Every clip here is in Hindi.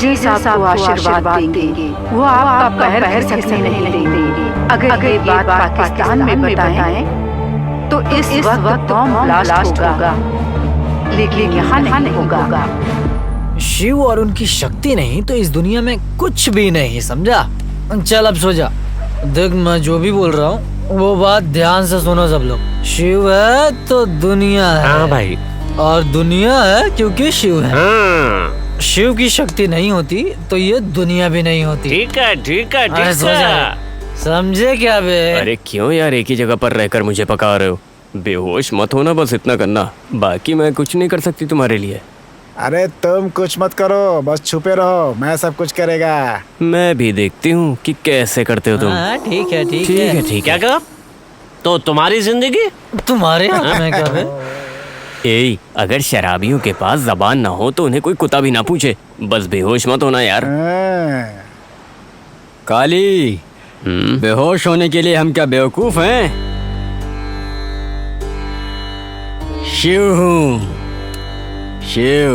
जी साहब को आशीर्वाद देंगे, वो आपका पैर फिर सकने नहीं देंगे। अगर ये बात पाकिस्तान में बताएं तो इस वक्त बॉम्ब ब्लास्ट होगा, लेकिन यहाँ नहीं होगा। शिव और उनकी शक्ति नहीं तो इस दुनिया में कुछ भी नहीं, समझा? चल अब सो जा। देख, मैं जो भी बोल रहा हूँ वो बात ध्यान से सुनो सब लोग। शिव है तो दुनिया है। हाँ भाई। और दुनिया है क्योंकि शिव है। हाँ। शिव की शक्ति नहीं होती तो ये दुनिया भी नहीं होती। ठीक है ठीक है अरे ठीक सो जा। है। समझे क्या बे? अरे क्यों यार एक ही जगह पर रहकर मुझे पका रहे हो? बेहोश मत होना, बस इतना करना। बाकी मैं कुछ नहीं कर सकती तुम्हारे लिए। अरे तुम कुछ मत करो, बस छुपे रहो, मैं सब कुछ करेगा। मैं भी देखती हूँ कि कैसे करते हो तुम। हाँ, ठीक है ठीक ठीक है। है ठीक क्या है। कहा? तो तुम्हारी जिंदगी तुम्हारे हाथ में क्या बे? ए, अगर शराबियों के पास जबान ना हो तो उन्हें कोई कुत्ता भी ना पूछे। बस बेहोश मत होना यार। हाँ। काली, बेहोश होने के लिए हम क्या बेवकूफ हैं? शिव हूँ, शिव।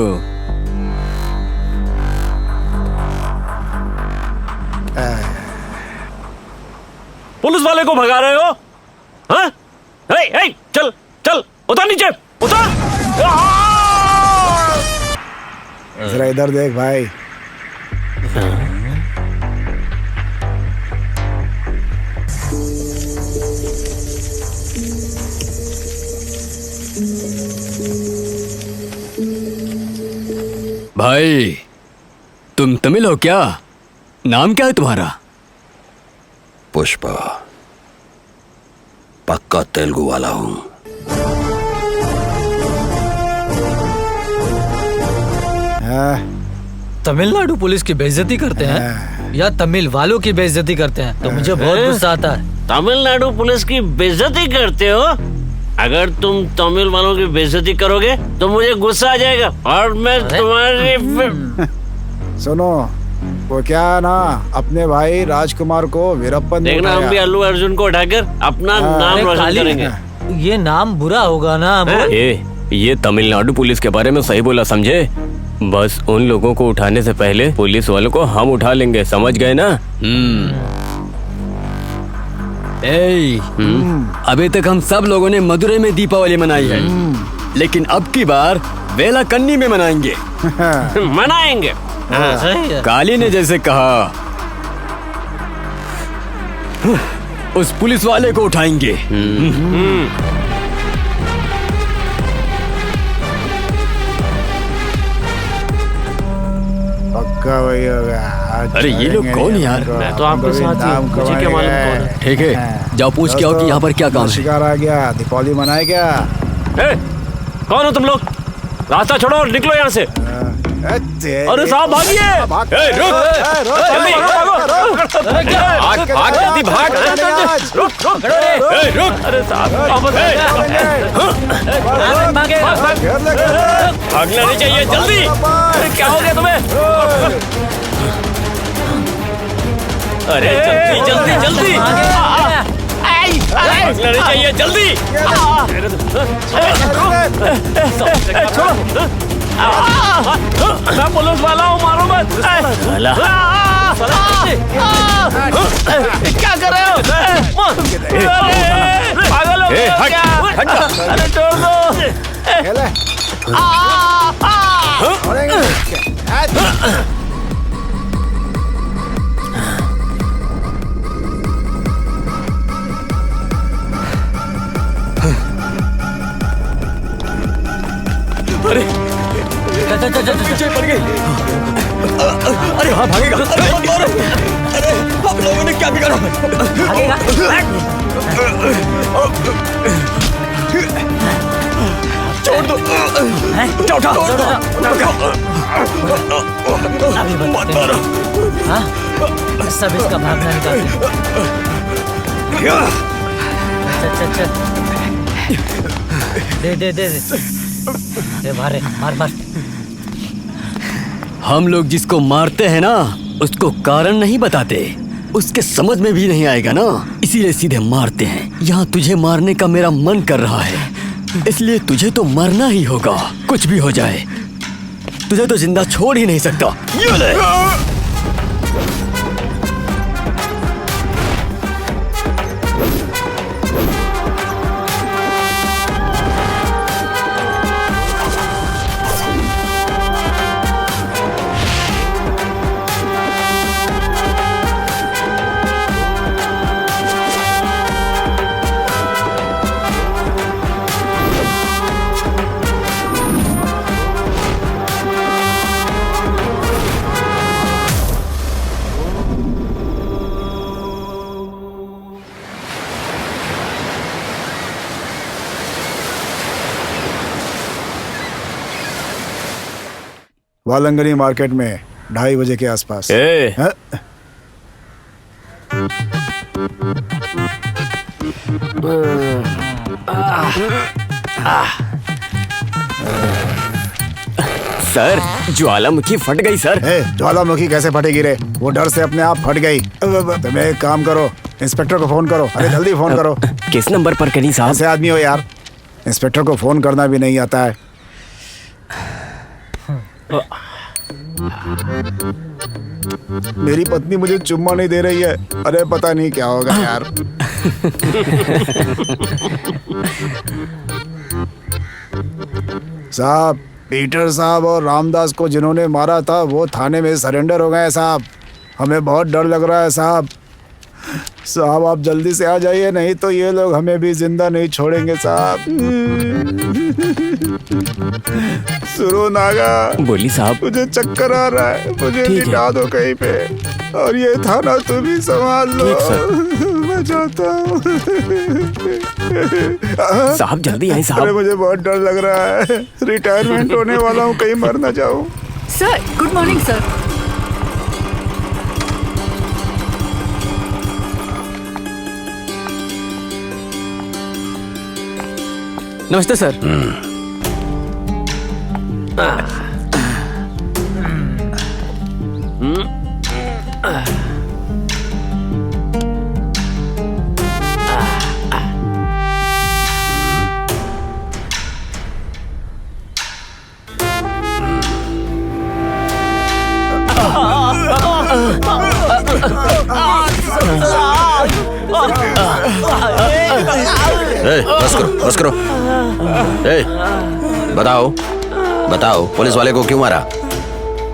पुलिस वाले को भगा रहे हो? हाँ? हे, चल चल, उतर नीचे, उतर। जरा इधर देख भाई। भाई, तुम तमिल हो क्या? नाम क्या है तुम्हारा? पुष्पा, पक्का तेलुगु वाला हूँ। हाँ, तमिलनाडु पुलिस की बेइज्जती करते हैं या तमिल वालों की बेइज्जती करते हैं तो मुझे बहुत गुस्सा आता है। तमिलनाडु पुलिस की बेइज्जती करते हो? अगर तुम तमिल वालों की बेइज्जती करोगे तो मुझे गुस्सा आ जाएगा और मैं तुम्हारी सुनो, वो क्या ना अपने भाई राजकुमार को वीरप्पन ने देखना, हम भी उठाया। अल्लू अर्जुन को उठाकर अपना नाम रोशन खाली करेंगे। ये नाम बुरा होगा ना? बोल। ये तमिलनाडु पुलिस के बारे में सही बोला, समझे? बस उन लोगों को उठाने से पहले पुलिस वालों को हम उठा लेंगे, समझ गए ना? अभी तक हम सब लोगों ने मदुरई में दीपावली मनाई है, लेकिन अब की बार वेलाकन्नी में मनाएंगे। मनाएंगे। सही है। काली ने जैसे कहा, उस पुलिस वाले को उठाएंगे। पक्का वही होगा। आज अरे ये लोग करेंगे कौन है ये यार? हमको। मैं तो आपके हमको भी साथ ही हूँ, नाम मुझे क्या मालूम कमाएंगे। कौन है। ठीक है, जाओ पूछ के आओ कि यहाँ पर क्या काम है। शिकार आ गया, दीपावली मनाए क्या? कौन हो तुम लोग? रास्ता छोड़ो और निकलो यहाँ से। अरे साहब भागिए! जल्दी भाग जल्दी भाग। रुक! अरे साहब भागना नहीं चाहिए, जल्दी! अरे क्या हो गया तुम्हें? अरे जल्दी जल्दी भागना नहीं चाहिए, जल्दी! मैं पुलिस वाला हूँ, मारो मत! क्या कर रहे हो? पागल हो गए हो क्या? अरे छोड़ दो! पीछे पड़ गई। अरे हाँ भागेगा। अरे आप लोगों ने क्या बिगाड़ा? छोड़ दो। उठा। मत मारो। सब इसका भागना निकालते। चल। दे मार। हम लोग जिसको मारते हैं ना, उसको कारण नहीं बताते, उसके समझ में भी नहीं आएगा ना, इसीलिए सीधे मारते हैं। यहाँ तुझे मारने का मेरा मन कर रहा है, इसलिए तुझे तो मरना ही होगा, कुछ भी हो जाए। तुझे तो जिंदा छोड़ ही नहीं सकता। ये ले। वालंगनी मार्केट में 2:30 बजे के आसपास। ए, हाँ? सर ज्वालामुखी फट गई सर। ज्वालामुखी कैसे फटेगी रे? वो डर से अपने आप फट गई। तुम एक काम करो, इंस्पेक्टर को फोन करो। अरे जल्दी फोन करो। किस नंबर पर करी साहब? ऐसे आदमी हो यार, इंस्पेक्टर को फोन करना भी नहीं आता है। मेरी पत्नी मुझे चुम्मा नहीं दे रही है। अरे पता नहीं क्या होगा यार। साहब, पीटर साहब और रामदास को जिन्होंने मारा था वो थाने में सरेंडर हो गए साहब। हमें बहुत डर लग रहा है साहब। साहब आप जल्दी से आ जाइए, नहीं तो ये लोग हमें भी जिंदा नहीं छोड़ेंगे साहब। सुनो नागा। बोली साहब। मुझे चक्कर आ रहा है, मुझे लिटा दो कहीं पे, और ये थाना तुम ही संभाल लो। मैं जाता हूँ। साहब जल्दी आए साहब। अरे मुझे बहुत डर लग रहा है, रिटायरमेंट होने वाला हूँ, कहीं मर ना जाऊँ। Sir good morning sir. नमस्ते सर। बस करो। बताओ बताओ, पुलिस वाले को क्यों मारा?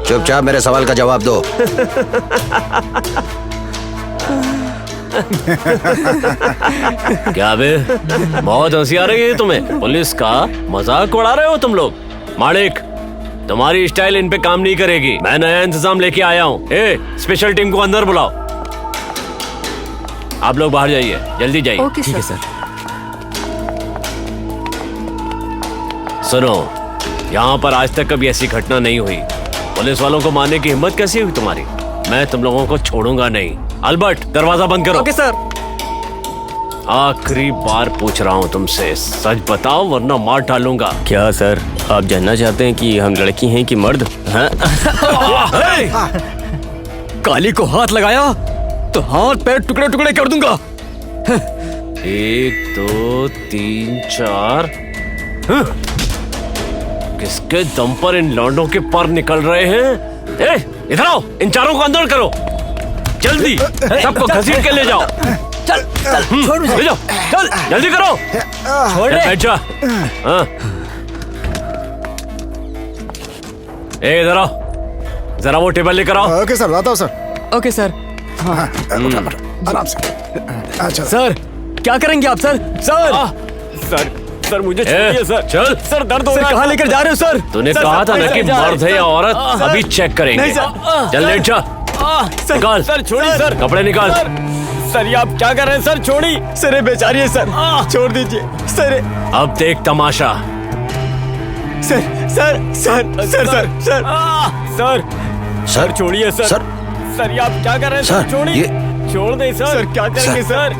चुपचाप मेरे सवाल का जवाब दो। क्या बे, बहुत हंसी आ रही है तुम्हें? पुलिस का मजाक उड़ा रहे हो तुम लोग? मालिक, तुम्हारी स्टाइल इन पे काम नहीं करेगी। मैं नया इंतजाम लेके आया हूँ। स्पेशल टीम को अंदर बुलाओ। आप लोग बाहर जाइए, जल्दी जाइए। ओके ठीक है सर। सुनो, यहाँ पर आज तक कभी ऐसी घटना नहीं हुई। पुलिस वालों को मारने की हिम्मत कैसी हुई तुम्हारी? मैं तुम लोगों को छोड़ूंगा नहीं। अल्बर्ट, दरवाजा बंद करो। Okay sir. आखिरी बार पूछ रहा हूँ तुमसे, सच बताओ वरना मार डालूंगा। क्या सर, आप जानना चाहते हैं कि हम लड़की हैं कि मर्द? हाँ? काली को हाथ लगाया तो हाथ पैर टुकड़े टुकड़े कर दूंगा। 1 2 3 4। किसके दम पर इन लौंडों के पर निकल रहे हैं? इधर आओ, इन चारों को अंदर करो जल्दी। सबको घसीट के ले जाओ। चल चल छोड़ मुझे। ले जाओ, चल जल्दी करो। छोड़ दे। बैठ जा। हाँ। इधर आओ, जरा वो टेबल लेकर आओ। ओके सर, लाता हूँ सर। Okay sir. आराम से। अच्छा सर क्या करेंगे आप सर? सर मुझे छोड़िए सर। चल सर, दर्द हो सर रहा है। कहाँ लेकर जा रहे हो सर? तूने कहा था ना कि मर्द है या औरत, अभी चेक करेंगे। नहीं सर। चल लेट जा। निकाल। सर छोड़िए सर। कपड़े निकाल। सर ये आप क्या कर रहे हैं सर? छोड़ी। सर ये बेचारी है सर, छोड़ दीजिए सर। अब देख तमाशा। Sir sir sir sir sir sir sir sir छोड़िए सर। सर सर ये आप क्या कर रहे हैं सर, सर? छोड़िए। ये- छोड़ दे सर। सर, क्या करेंगे सर?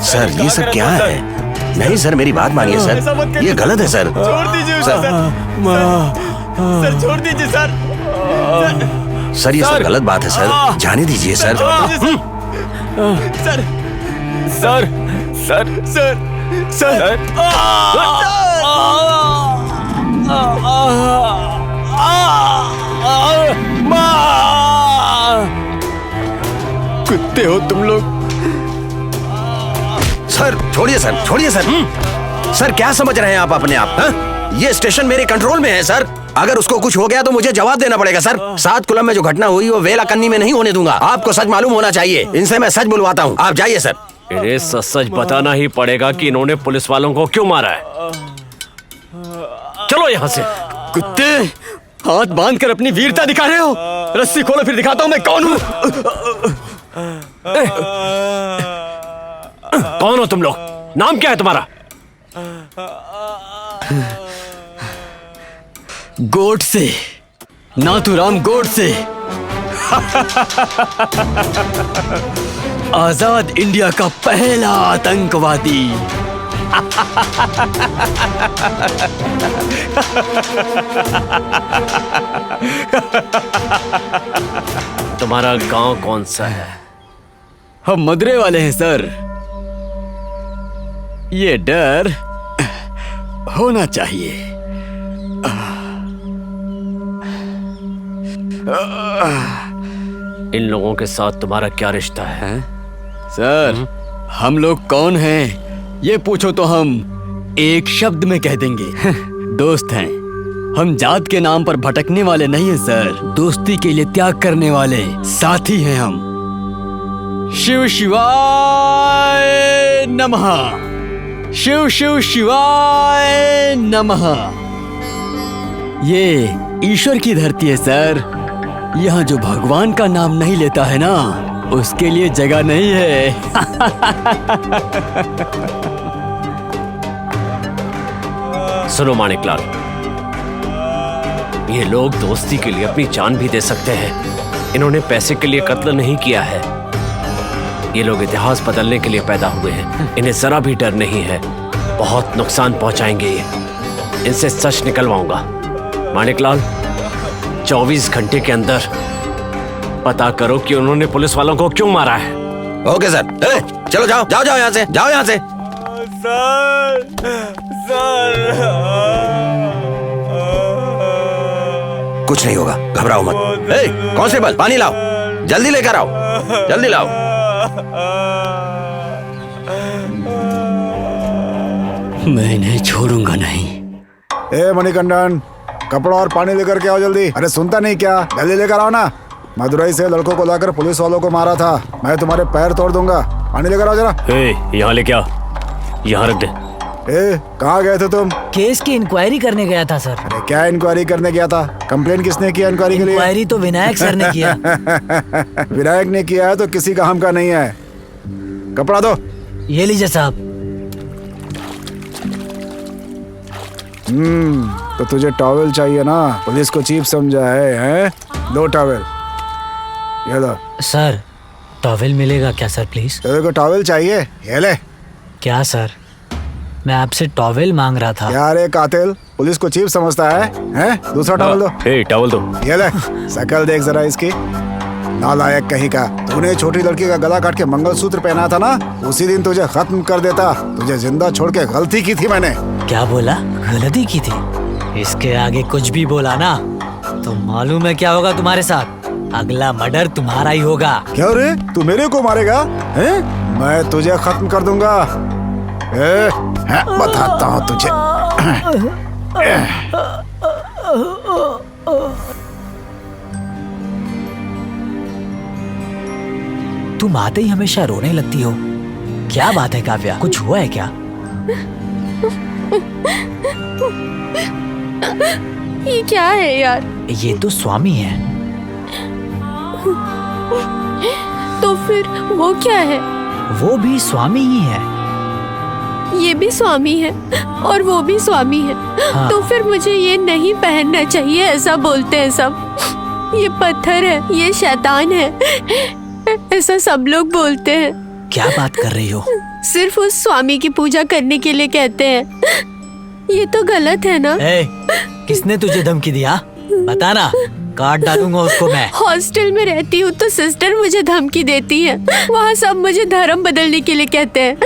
सर ये सब क्या है? नहीं सर, मेरी बात मानिए ऐसा सर, मत करिए। ये गलत है सर। छोड़ दीजिए उसे सर। सर छोड़ दीजिए सर। सर ये सब गलत बात है सर, जाने दीजिए sir. Sir sir sir sir sir कुत्ते हो तुम लोग। सर छोड़िए सर, छोड़िए सर। सर क्या समझ रहे हैं आप अपने आप? हाँ? ये स्टेशन मेरे कंट्रोल में है सर। अगर उसको कुछ हो गया तो मुझे जवाब देना पड़ेगा सर। 7 कुलम में जो घटना हुई वो वेलाकन्नी में नहीं होने दूंगा। आपको सच मालूम होना चाहिए। इनसे मैं सच बुलवाता हूँ। आप जाइए सर। इन्हें सच बताना ही पड़ेगा कि इन्होंने पुलिस वालों को क्यों मारा है। चलो यहाँ से। कुत्ते, हाथ बांध कर अपनी वीरता दिखा रहे हो? रस्सी खोलो फिर दिखाता हूँ मैं कौन हूँ। कौन हो तुम लोग? नाम क्या है तुम्हारा? गोडसे, नाथूराम गोडसे। आजाद इंडिया का पहला आतंकवादी। तुम्हारा गांव कौन सा है? हम मदुरै वाले हैं सर। ये डर होना चाहिए। इन लोगों के साथ तुम्हारा क्या रिश्ता है? सर हम लोग कौन हैं ये पूछो तो हम एक शब्द में कह देंगे। दोस्त हैं। हम जात के नाम पर भटकने वाले नहीं हैं सर। दोस्ती के लिए त्याग करने वाले साथी हैं हम। शिव शिवाय नमः। शिव शिव शिवाय नमः। ये ईश्वर की धरती है सर। यहाँ जो भगवान का नाम नहीं लेता है ना, उसके लिए जगह नहीं है। सुनो माणिकलाल, ये लोग दोस्ती के लिए अपनी जान भी दे सकते हैं। इन्होंने पैसे के लिए कत्ल नहीं किया है। ये लोग इतिहास बदलने के लिए पैदा हुए हैं। इन्हें जरा भी डर नहीं है। बहुत नुकसान पहुंचाएंगे ये। इनसे सच निकलवाऊंगा। माणिकलाल, 24 घंटे के अंदर पता करो कि उन्होंने पुलिस वालों को क्यों मारा है। Okay sir. चलो जाओ जाओ जाओ यहाँ से, जाओ यहाँ से। कुछ नहीं होगा, घबराओ मत। कांस्टेबल पानी लाओ, जल्दी लेकर आओ, जल्दी लाओ। मैं इन्हें छोड़ूंगा नहीं। ए मणिकंदन, कपड़ा और पानी लेकर के आओ जल्दी। अरे सुनता नहीं क्या? जल्दी लेकर आओ ना। मदुरै से लड़कों को लाकर पुलिस वालों को मारा था। मैं तुम्हारे पैर तोड़ दूंगा। पानी लेकर आओ जरा। यहाँ लेके आ, यहाँ रख दे। कहाँ गए थे तुम? केस की इंक्वायरी करने गया था सर। अरे क्या इंक्वायरी करने गया था? कंप्लेन किसने किया इंक्वायरी के लिए? इंक्वायरी तो विनायक सर ने किया। विनायक ने किया है तो किसी काम का नहीं है। कपड़ा दो। ये लीजिए साहब। तो तुझे टॉवेल चाहिए ना? पुलिस को चीफ समझा है? दो टॉवेल, ये लो। सर टॉवेल मिलेगा क्या सर प्लीज? तेरे को टॉवेल चाहिए? ये ले। क्या सर, मैं आपसे टॉवेल मांग रहा था। यार एक कातिल पुलिस को चीफ समझता है? दूसरा टॉवेल दो। टॉवेल दो। ये ले। शकल देख जरा इसकी, नालायक कहीं का। तूने छोटी लड़की का गला काट के मंगलसूत्र पहना था ना, उसी दिन तुझे खत्म कर देता। तुझे जिंदा छोड़ के गलती की थी मैंने। क्या बोला? गलती की थी? इसके आगे कुछ भी बोला ना तो मालूम है क्या होगा तुम्हारे साथ। अगला मर्डर तुम्हारा ही होगा। क्या रे, तू मेरे को मारेगा? मैं तुझे खत्म कर दूंगा। बताता हूँ तुझे। तुम आते ही हमेशा रोने लगती हो। क्या बात है काव्या, कुछ हुआ है क्या? ये क्या है यार? ये तो स्वामी है। तो फिर वो क्या है? वो भी स्वामी ही है। ये भी स्वामी है और वो भी स्वामी है। हाँ। तो फिर मुझे ये नहीं पहनना चाहिए, ऐसा बोलते हैं सब। ये पत्थर है, ये शैतान है, ऐसा सब लोग बोलते हैं। क्या बात कर रही हो? सिर्फ उस स्वामी की पूजा करने के लिए कहते हैं। ये तो गलत है ना? किसने तुझे धमकी दिया? बता ना, काट डालूंगा उसको मैं। हॉस्टल में रहती हूँ तो सिस्टर मुझे धमकी देती है। वहाँ सब मुझे धर्म बदलने के लिए कहते हैं।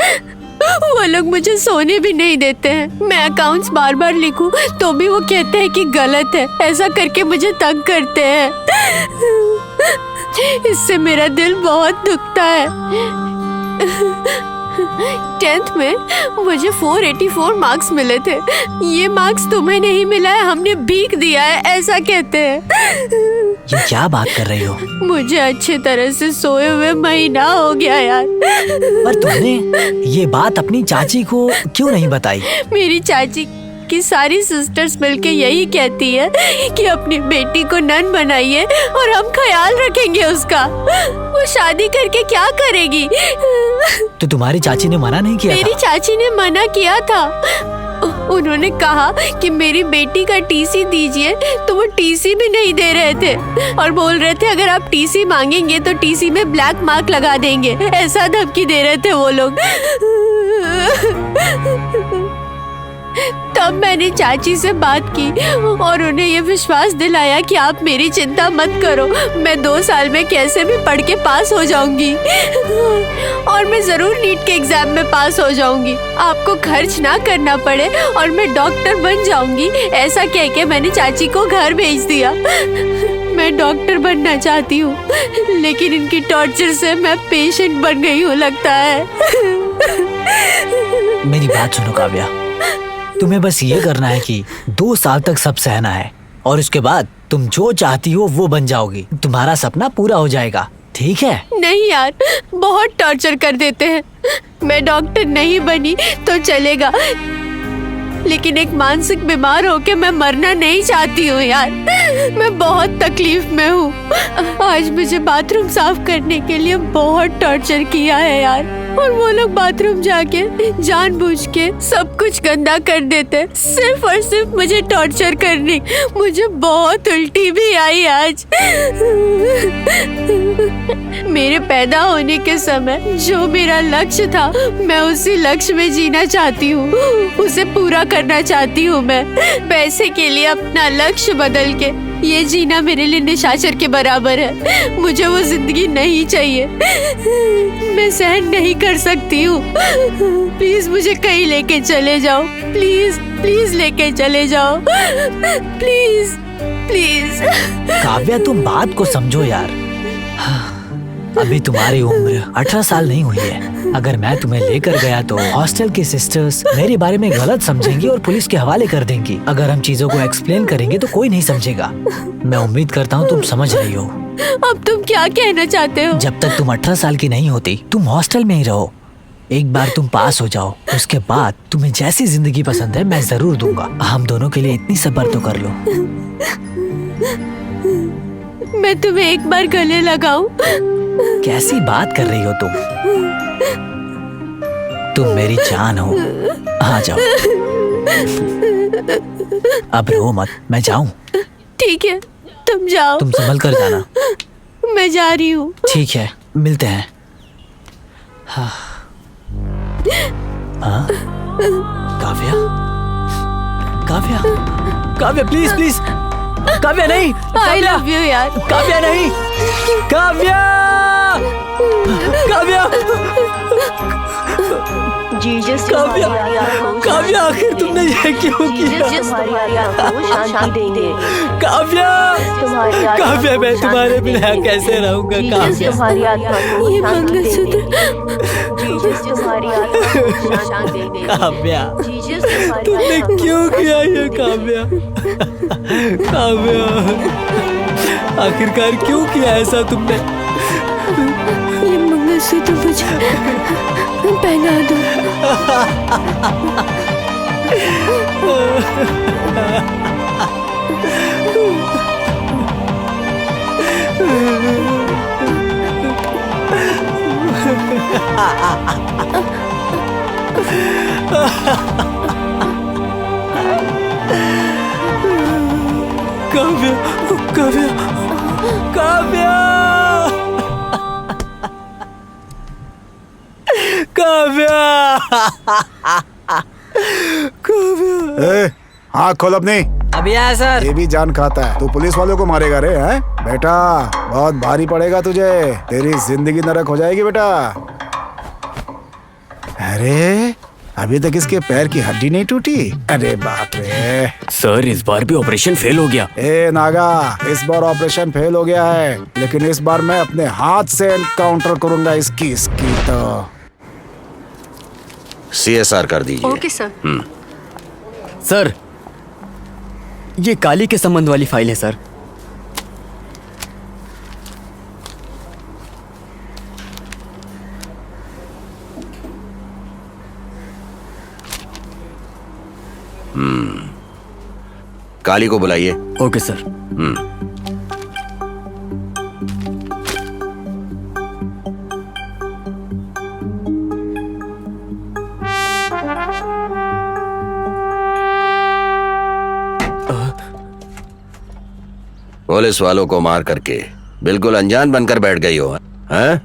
वो लोग मुझे सोने भी नहीं देते हैं। मैं अकाउंट्स बार बार लिखूं तो भी वो कहते हैं कि गलत है। ऐसा करके मुझे तंग करते हैं। इससे मेरा दिल बहुत दुखता है। 10th में मुझे 484 मार्क्स मिले थे। ये मार्क्स तुम्हें नहीं मिला है, हमने भीख दिया है, ऐसा कहते हैं। ये क्या बात कर रही हो? मुझे अच्छी तरह से सोए हुए महीना हो गया यार। पर तुमने ये बात अपनी चाची को क्यों नहीं बताई? मेरी चाची की सारी सिस्टर्स मिलके यही कहती है कि अपनी बेटी को नन बनाइए और हम ख्याल रखेंगे उसका। वो शादी करके क्या करेगी? तो तुम्हारी चाची ने मना नहीं किया? मेरी चाची ने मना किया था। उन्होंने कहा कि मेरी बेटी का टीसी दीजिए, तो वो टीसी भी नहीं दे रहे थे और बोल रहे थे अगर आप टीसी मांगेंगे तो टीसी में ब्लैक मार्क लगा देंगे। ऐसा धमकी दे रहे थे वो लोग। तब मैंने चाची से बात की और उन्हें ये विश्वास दिलाया कि आप मेरी चिंता मत करो, मैं 2 साल में कैसे भी पढ़ के पास हो जाऊंगी और मैं जरूर नीट के एग्जाम में पास हो जाऊंगी। आपको खर्च ना करना पड़े और मैं डॉक्टर बन जाऊंगी। ऐसा कह के मैंने चाची को घर भेज दिया। मैं डॉक्टर बनना चाहती हूँ, लेकिन इनकी टॉर्चर से मैं पेशेंट बन गई हूँ लगता है। मेरी बात सुनो काव्या, तुम्हें बस ये करना है कि 2 साल तक सब सहना है और उसके बाद तुम जो चाहती हो वो बन जाओगी। तुम्हारा सपना पूरा हो जाएगा, ठीक है? नहीं यार, बहुत टॉर्चर कर देते हैं। मैं डॉक्टर नहीं बनी तो चलेगा, लेकिन एक मानसिक बीमार होके मैं मरना नहीं चाहती हूँ यार। मैं बहुत तकलीफ में हूँ। आज मुझे बाथरूम साफ करने के लिए बहुत टॉर्चर किया है यार, और वो लोग बाथरूम जाके जानबूझ के सब कुछ गंदा कर देते, सिर्फ और सिर्फ मुझे टॉर्चर करने। मुझे बहुत उल्टी भी आई आज। मेरे पैदा होने के समय जो मेरा लक्ष्य था, मैं उसी लक्ष्य में जीना चाहती हूँ, उसे पूरा करना चाहती हूँ। मैं पैसे के लिए अपना लक्ष्य बदल के ये जीना मेरे लिए निशाचर के बराबर है। मुझे वो जिंदगी नहीं चाहिए, मैं सहन नहीं कर सकती हूँ। प्लीज मुझे कहीं लेके चले जाओ, प्लीज प्लीज लेके चले जाओ, प्लीज प्लीज। काव्या तुम बात को समझो यार। अभी तुम्हारी उम्र 18 साल नहीं हुई है। अगर मैं तुम्हें लेकर गया तो हॉस्टल की सिस्टर्स मेरे बारे में गलत समझेंगी और पुलिस के हवाले कर देंगी। अगर हम चीजों को एक्सप्लेन करेंगे तो कोई नहीं समझेगा। मैं उम्मीद करता हूँ तुम समझ रही हो। अब तुम क्या कहना चाहते हो? जब तक तुम 18 साल की नहीं होती तुम हॉस्टल में ही रहो। एक बार तुम पास हो जाओ, उसके बाद तुम्हें जैसी जिंदगी पसंद है मैं जरूर दूंगा। हम दोनों के लिए इतनी सब्र तो कर लो। मैं तुम्हें एक बार गले लगाऊं? कैसी बात कर रही हो तुम मेरी जान हो। आ जाओ, अब रो मत, मैं जाऊं? ठीक है, तुम जाओ। तुम संभल कर जाना। मैं जा रही हूँ। ठीक है, मिलते हैं। हाँ। हाँ? काव्या, काव्या, काव्या प्लीज प्लीज, काव्या नहीं। I love you यार। काव्या नहीं, काव्या, काव्या, जीसस काव्या, काव्या आखिर तुमने ये क्यों किया? तुम्हारी आत्मा को शांति देंगे। काव्या, काव्या मैं तुम्हारे बिना कैसे रहूंगा? काव्या, तुम्हारी आत्मा को ये शांति मंगलसूत्र। देंगे। जीसस तुम्हारी आत्मा को शांति देंगे। काव्या जीसस तुम्हारी तुमने आत्मा को क्यों किया ये? काव्या, काव्या आखिरकार क्यों किया ऐसा तुमने? ये मंगलसूत्र मुझे पहना दो। काव्या, काव्या, काव्या, काव्या, काव्या। हाँ खोल अपनी। अभी आया सर। ये भी जान खाता है, तू पुलिस वालों को मारेगा रे? हैं बेटा, बहुत भारी पड़ेगा तुझे, तेरी जिंदगी नरक हो जाएगी बेटा। अरे अरे अभी तक इसके पैर की हड्डी नहीं टूटी। अरे बाप रे। सर इस बार भी ऑपरेशन फेल हो गया। ए नागा, इस बार ऑपरेशन फेल हो गया है, लेकिन इस बार मैं अपने हाथ से एनकाउंटर करूंगा इसकी तो। CSR कर दीजिए। Okay sir. सर ये काली के संबंध वाली फाइल है सर। काली को बुलाइए। Okay sir. पुलिस वालों को मार करके बिल्कुल अनजान बनकर बैठ गई हो, हैं?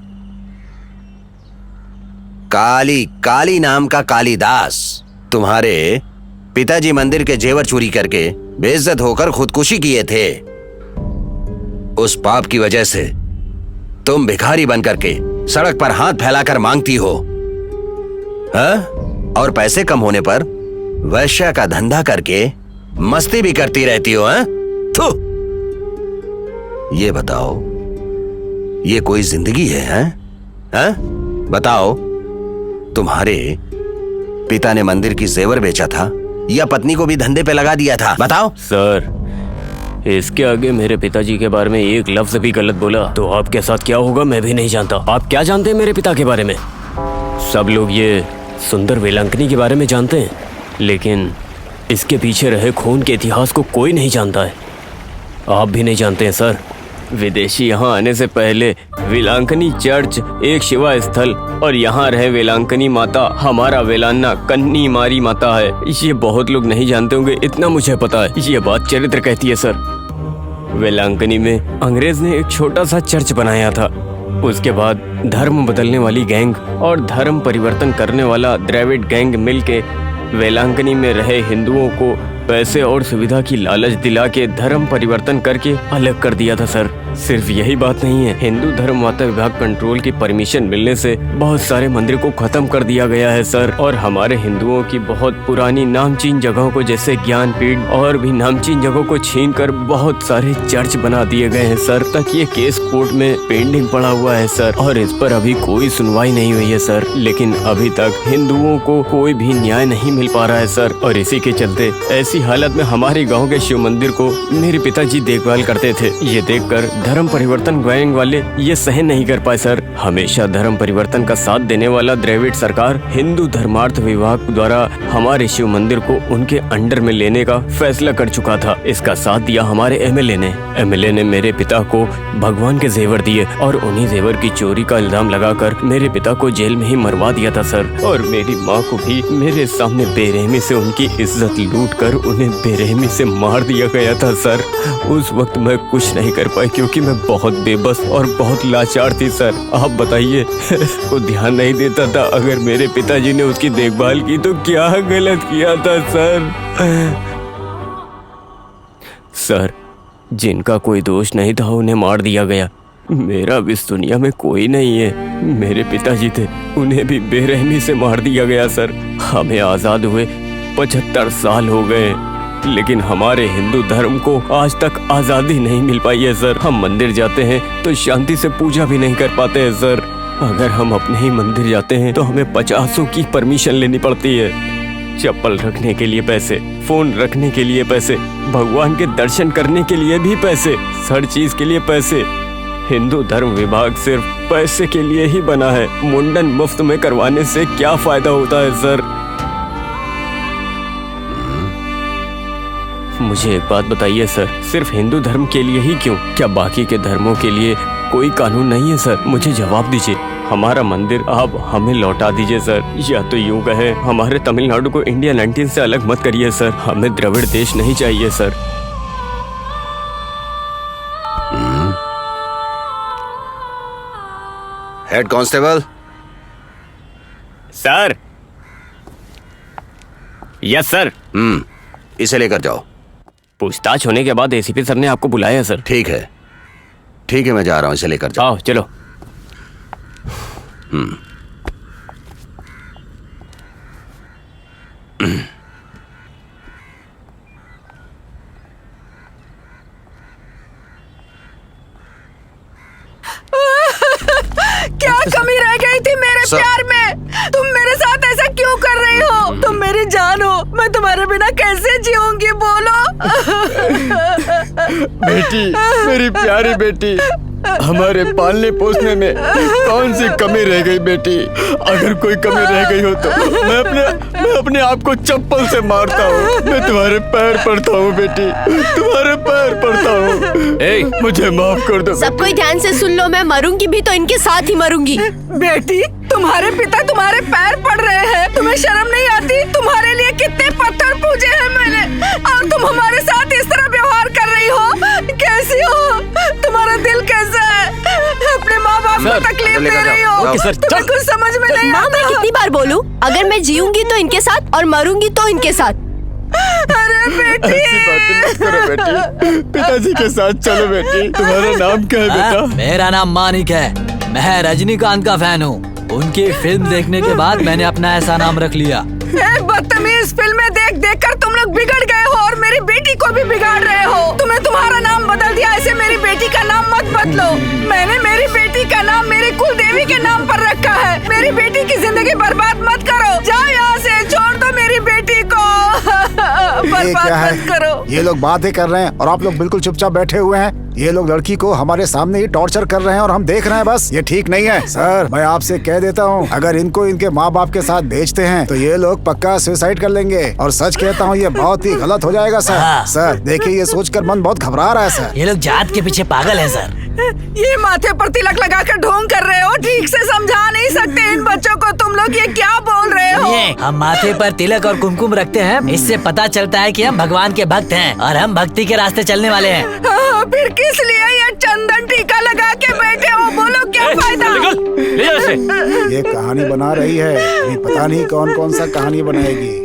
काली नाम का कालीदास तुम्हारे पिताजी मंदिर के जेवर चोरी करके बेइज्जत होकर खुदकुशी किए थे। उस पाप की वजह से तुम भिखारी बन करके सड़क पर हाथ फैलाकर मांगती हो, हैं? और पैसे कम होने पर वैश्या का धंधा करके मस्ती भी करती रहती हो, हैं? थू! ये बताओ, ये कोई जिंदगी है, हैं? बताओ, तुम्हारे पिता ने मंदिर की जेवर बेचा था या पत्नी को भी धंधे पे लगा दिया था? बताओ। सर इसके आगे मेरे पिताजी के बारे में एक लफ्ज भी गलत बोला तो आपके साथ क्या होगा मैं भी नहीं जानता। आप क्या जानते हैं मेरे पिता के बारे में? सब लोग ये सुंदर वेलांकनी के बारे में जानते हैं, लेकिन इसके पीछे रहे खून के इतिहास को कोई नहीं जानता है। आप भी नहीं जानते हैं सर। विदेशी यहाँ आने से पहले वेलांकनी चर्च एक शिवा स्थल और यहाँ रहे वेलांकनी माता हमारा वेलान्ना कन्नी मारी माता है। ये बहुत लोग नहीं जानते होंगे, इतना मुझे पता है। ये बात चरित्र कहती है सर। वेलांकनी में अंग्रेज ने एक छोटा सा चर्च बनाया था। उसके बाद धर्म बदलने वाली गैंग और धर्म परिवर्तन करने वाला द्रविड़ गैंग मिलके वेलांकनी में रहे हिंदुओं को पैसे और सुविधा की लालच दिला के धर्म परिवर्तन करके अलग कर दिया था सर। सिर्फ यही बात नहीं है, हिंदू धर्म वार्ता विभाग कंट्रोल की परमिशन मिलने से बहुत सारे मंदिर को खत्म कर दिया गया है सर। और हमारे हिंदुओं की बहुत पुरानी नामचीन जगहों को जैसे ज्ञानपीठ और भी नामचीन जगहों को छीन कर बहुत सारे चर्च बना दिए गए हैं सर। तक ये केस कोर्ट में पेंडिंग पड़ा हुआ है सर और इस पर अभी कोई सुनवाई नहीं हुई है सर। लेकिन अभी तक हिंदुओं को कोई भी न्याय नहीं मिल पा रहा है सर। और इसी के चलते ऐसी हालत में हमारे गाँव के शिव मंदिर को मेरे पिताजी देखभाल करते थे। ये देखकर धर्म परिवर्तन गैंग वाले ये सहन नहीं कर पाए सर। हमेशा धर्म परिवर्तन का साथ देने वाला द्रविड़ सरकार हिंदू धर्मार्थ विभाग द्वारा हमारे शिव मंदिर को उनके अंडर में लेने का फैसला कर चुका था। इसका साथ दिया हमारे एमएलए ने मेरे पिता को भगवान के जेवर दिए और उन्हीं जेवर की चोरी का इल्जाम लगाकर मेरे पिता को जेल में ही मरवा दिया था सर। और मेरी माँ को भी मेरे सामने बेरहमी से उनकी इज्जत लूट कर उन्हें बेरहमी से मार दिया गया था सर। उस वक्त मैं कुछ नहीं कर पाई क्योंकि मैं बहुत बेबस और बहुत लाचार थी सर। आप बताइए वो ध्यान नहीं देता था। अगर मेरे पिताजी ने उसकी देखभाल की तो क्या गलत किया था सर? सर जिनका कोई दोष नहीं था उन्हें मार दिया गया। मेरा भी इस दुनिया में कोई नहीं है। मेरे पिताजी थे, उन्हें भी बेरहमी से मार दिया गया सर। हमें आजाद हुए 75 साल हो गए, लेकिन हमारे हिंदू धर्म को आज तक आजादी नहीं मिल पाई है सर। हम मंदिर जाते हैं तो शांति से पूजा भी नहीं कर पाते हैं सर। अगर हम अपने ही मंदिर जाते हैं तो हमें 50 की परमिशन लेनी पड़ती है। चप्पल रखने के लिए पैसे, फोन रखने के लिए पैसे, भगवान के दर्शन करने के लिए भी पैसे, हर चीज के लिए पैसे। हिंदू धर्म विभाग सिर्फ पैसे के लिए ही बना है। मुंडन मुफ्त में करवाने से क्या फायदा होता है सर? मुझे एक बात बताइए सर, सिर्फ हिंदू धर्म के लिए ही क्यों? क्या बाकी के धर्मों के लिए कोई कानून नहीं है सर? मुझे जवाब दीजिए। हमारा मंदिर आप हमें लौटा दीजिए सर, या तो यूं कहें हमारे तमिलनाडु को इंडिया 19 से अलग मत करिए सर। हमें द्रविड़ देश नहीं चाहिए sir. Head constable. Sir. Yes sir. इसे लेकर जाओ। पूछताछ होने के बाद एसीपी सर ने आपको बुलाया सर। ठीक है, ठीक है, मैं जा रहा हूँ, इसे लेकर जाओ। चलो। प्यार में। तुम मेरे साथ ऐसा क्यों कर रही हो? तुम मेरी जान हो, मैं तुम्हारे बिना कैसे जीऊंगी बोलो। बेटी, मेरी प्यारी बेटी, हमारे पालने पोसने में कौन सी कमी रह गई बेटी? अगर कोई कमी रह गई हो तो मैं अपने आप को चप्पल से मारता हूँ। मैं तुम्हारे पैर पड़ता हूँ बेटी, तुम्हारे पैर पड़ता हूँ। मुझे माफ कर दो। सब कोई ध्यान से सुन लो, मैं मरूंगी भी तो इनके साथ ही मरूंगी। बेटी, तुम्हारे पिता तुम्हारे पैर पड़ रहे हैं, तुम्हें शर्म नहीं आती? तुम्हारे लिए कितने पत्थर पूजे हैं मैंने, और तुम हमारे साथ इस तरह व्यवहार कर रही हो? कैसी हो? तुम्हारा दिल कैसा है? अपने माँ बाप को तकलीफ दे रही हो? तुम्हें कुछ समझ में नहीं माँ, मैं आता? कितनी बार बोलूं, अगर मैं जीऊंगी तो इनके साथ और मरूंगी तो इनके साथ। अरे बेटी, ऐसी बातें मत करो बेटी, पिताजी के साथ चलो बेटी। तुम्हारा नाम क्या है बेटा? मेरा नाम मानिक है। मैं रजनीकांत का फैन हूँ। उनकी फिल्म देखने के बाद मैंने अपना ऐसा नाम रख लिया। बदतमीज, फिल्में देख देख कर तुम लोग बिगड़ गए हो और मेरी बेटी को भी बिगाड़ रहे हो। तुम्हें तुम्हारा नाम बदल दिया, ऐसे मेरी बेटी का नाम मत बदलो। मैंने मेरी बेटी का नाम मेरी कुल देवी के नाम पर रखा है। मेरी बेटी की जिंदगी बर्बाद मत करो। जाओ यहाँ से, छोड़ दो मेरी बेटी को। बर्बाद मत करो। ये लोग बातें कर रहे हैं और आप लोग बिल्कुल चुपचाप बैठे हुए हैं। ये लोग लड़की को हमारे सामने ही टॉर्चर कर रहे हैं और हम देख रहे हैं बस। ये ठीक नहीं है सर। मैं आपसे कह देता हूँ, अगर इनको इनके माँ बाप के साथ भेजते हैं तो ये लोग पक्का सुसाइड कर लेंगे। और सच कहता हूँ, ये बहुत ही गलत हो जाएगा सर। सर देखिए, ये सोचकर मन बहुत घबरा रहा है सर। ये लोग जात के पीछे पागल हैं सर। ये माथे पर तिलक लगाकर ढोंग कर रहे हो, ठीक से समझा नहीं सकते इन बच्चों को। तुम लोग ये क्या बोल रहे हो? हम माथे पर तिलक और कुमकुम रखते हैं, इससे पता चलता है कि हम भगवान के भक्त हैं और हम भक्ति के रास्ते चलने वाले हैं। फिर किस लिए ये चंदन टीका लगा के बैठे हो? बोलो क्या फायदा? ये कहानी बना रही है, ये पता नहीं कौन कौन सा कहानी बनाएगी।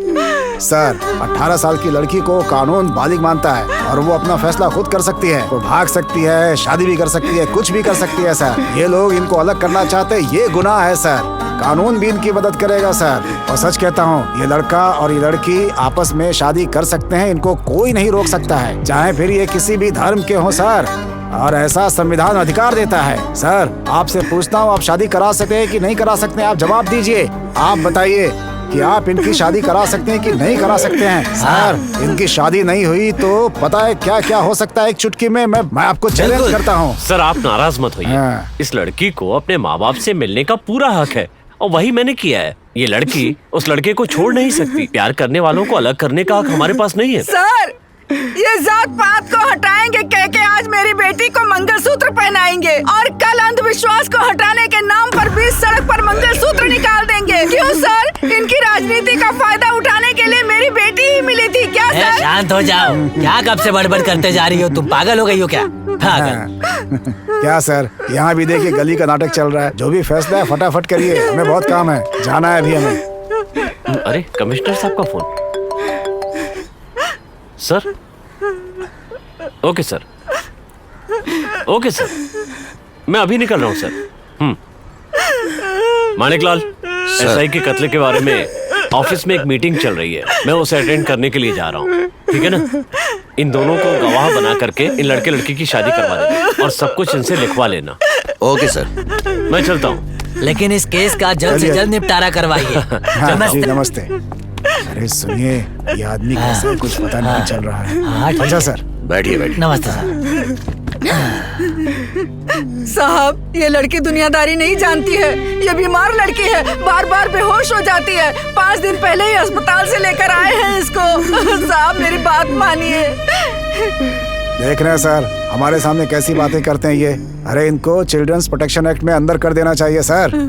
सर, 18 साल की लड़की को कानून बालिग मानता है और वो अपना फैसला खुद कर सकती है। वो भाग सकती है, शादी भी कर सकती है, कुछ भी कर सकती है सर। ये लोग इनको अलग करना चाहते हैं, ये गुनाह है सर। कानून भी इनकी मदद करेगा सर। और सच कहता हूँ, ये लड़का और ये लड़की आपस में शादी कर सकते हैं, इनको कोई नहीं रोक सकता है, चाहे फिर ये किसी भी धर्म के हो सर। और ऐसा संविधान अधिकार देता है। सर, आपसे पूछता हूँ, आप शादी करा सकते हैं कि नहीं करा सकते हैं? आप जवाब दीजिए। आप बताइए कि आप इनकी शादी करा सकते हैं कि नहीं करा सकते हैं? सर, इनकी शादी नहीं हुई तो पता है क्या क्या हो सकता है एक चुटकी में। मैं आपको चैलेंज करता हूँ। सर, आप नाराज मत होइए। इस लड़की को अपने माँ बाप से मिलने का पूरा हक है और वही मैंने किया है। ये लड़की उस लड़के को छोड़ नहीं सकती। प्यार करने वालों को अलग करने का हक हमारे पास नहीं है। सर, ये जात पात को हटाएंगे कह के आज मेरी बेटी को मंगलसूत्र पहनाएंगे और कल अंधविश्वास को हटाने के नाम पर बीच सड़क पर मंगलसूत्र निकाल देंगे। क्यों सर? इनकी राजनीति का फायदा उठाने के लिए मेरी बेटी ही मिली थी क्या सर? शांत हो जाओ। क्या कब से बड़बड़ करते जा रही हो? तुम पागल हो गई हो क्या? क्या सर, यहाँ भी देखिए गली का नाटक चल रहा है। जो भी फैसला है फटाफट करिए, हमें बहुत काम है, जाना है अभी हमें। अरे कमिश्नर साहब का phone. Sir, okay sir, okay sir, मैं अभी निकल रहा हूँ सर। मानिकलाल, एसआई के कत्ल के बारे में ऑफिस में एक मीटिंग चल रही है, मैं उसे अटेंड करने के लिए जा रहा हूँ, ठीक है ना? इन दोनों को गवाह बना करके इन लड़के लड़की की शादी करवा देना और सब कुछ इनसे लिखवा लेना। ओके सर, मैं चलता हूँ। लेकिन इस केस का जल्द से जल्द निपटारा करवाइए। नमस्ते। अरे सुनिए, ये आदमी कैसे है, कुछ पता नहीं चल रहा है। अच्छा सर, बैठिए बैठिए। नमस्ते सर। साहब, ये लड़की दुनियादारी नहीं जानती है। ये बीमार लड़की है, बार बार बेहोश हो जाती है। 5 दिन पहले ही अस्पताल से लेकर आए हैं इसको। साहब, मेरी बात मानिए। देख रहे हैं सर, हमारे सामने कैसी बातें करते हैं ये। अरे इनको चिल्ड्रंस प्रोटेक्शन एक्ट में अंदर कर देना चाहिए सर।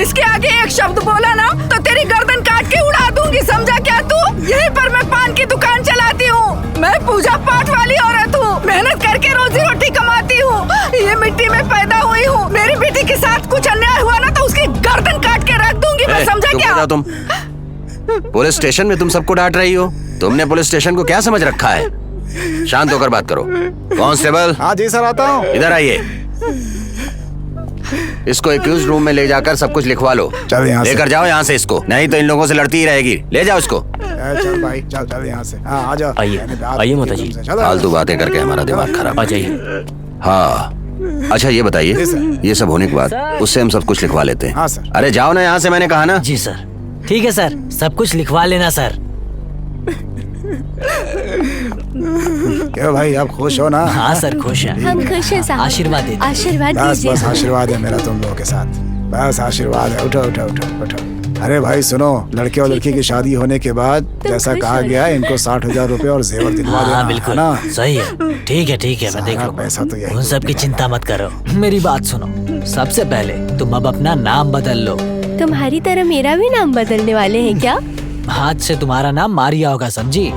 इसके आगे एक शब्द बोला ना तो तेरी गर्दन काट के उड़ा दूंगी, समझा क्या तू? यहीं पर मैं पान की दुकान चलाती हूँ। मैं पूजा पाठ वाली औरत हूँ, मेहनत करके रोजी रोटी कमाती हूँ। ये मिट्टी में पैदा हुई हूँ। मेरी बेटी के साथ कुछ अन्याय हुआ ना तो उसकी गर्दन काट के रख दूंगी मैं, समझा क्या? तुम पुलिस स्टेशन में तुम सबको डांट रही हो। तुमने पुलिस स्टेशन को क्या समझ रखा है? शांत होकर बात करो। कांस्टेबल। हाँ जी सर, आता हूँ। इधर आइए। इसको एक्यूज रूम में ले जाकर सब कुछ लिखवा लो। चल यहाँ से। लेकर जाओ यहाँ से इसको, नहीं तो इन लोगों से लड़ती ही रहेगी। ले जाओ इसको। चल भाई, चल चल यहाँ से। हाँ आ जाओ। आइए, आइए माता जी। फालतू बातें करके हमारा दिमाग खराब। आ जाइए। हाँ, अच्छा ये बताइए, जी सर। ये सब होने के बाद उससे हम सब कुछ लिखवा लेते हैं। हाँ सर। अरे जाओ ना यहाँ से, मैंने कहा ना। जी सर, ठीक है सर, सब कुछ लिखवा लेना सर। क्यों भाई, आप खुश हो ना? हाँ सर, खुश हैं। हम खुश हैं साहब। आशीर्वाद दे दीजिए। आशीर्वाद बस दीजिए। बस आशीर्वाद है मेरा तुम लोगों के साथ, बस आशीर्वाद है। उठो उठो उठो उठो। अरे भाई सुनो, लड़के और लड़की की शादी होने के बाद जैसा खुश कहा हो गया, इनको 60,000 रुपए और जेवर दिलवा देना। हाँ बिल्कुल, ना सही है। ठीक है ठीक है, मैं देख सारा लूंगा। पैसा तो यही उन सब की चिंता मत करो। मेरी बात सुनो, सबसे पहले तुम अब अपना नाम बदल लो। तुम्हारी तरह मेरा भी नाम बदलने वाले हैं क्या? हाथ से तुम्हारा नाम मारिया होगा, समझी?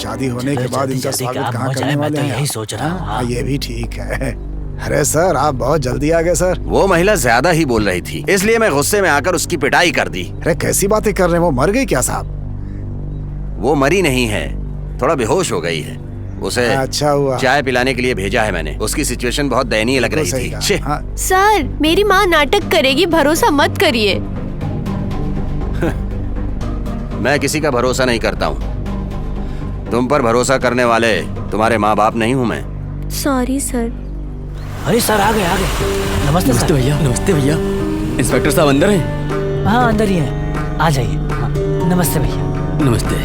शादी होने के चलो, बाद जल्दी इनका जल्दी स्वागत काम कहाँ हो करने जाए, मैं वाले तो हैं? यही सोच रहा हूँ। हाँ ये भी ठीक है। अरे सर, आप बहुत जल्दी आ गए सर। वो महिला ज्यादा ही बोल रही थी, इसलिए मैं गुस्से में आकर उसकी पिटाई कर दी। अरे कैसी बातें कर रहे हैं, वो मर गई क्या साहब? वो मरी नहीं है, थोड़ा बेहोश हो गई है। उसे अच्छा हुआ। चाय पिलाने के लिए भेजा है मैंने। उसकी सिचुएशन बहुत दयनीय लग रही सही थी। कहा। छे, हाँ, सर, मेरी माँ नाटक करेगी, भरोसा मत करिए। मैं किसी का भरोसा नहीं करता हूँ। तुम पर भरोसा करने वाले तुम्हारे माँ बाप नहीं हूँ मैं। Sorry sir. अरे सर, आ गए आ गए। नमस्ते नमस्ते सर। भैया, नमस्ते भैया। इंस्पेक्टर साहब अंदर हैं? हाँ अंदर ही है, आ जाइए। हाँ, नमस्ते भैया। नमस्ते।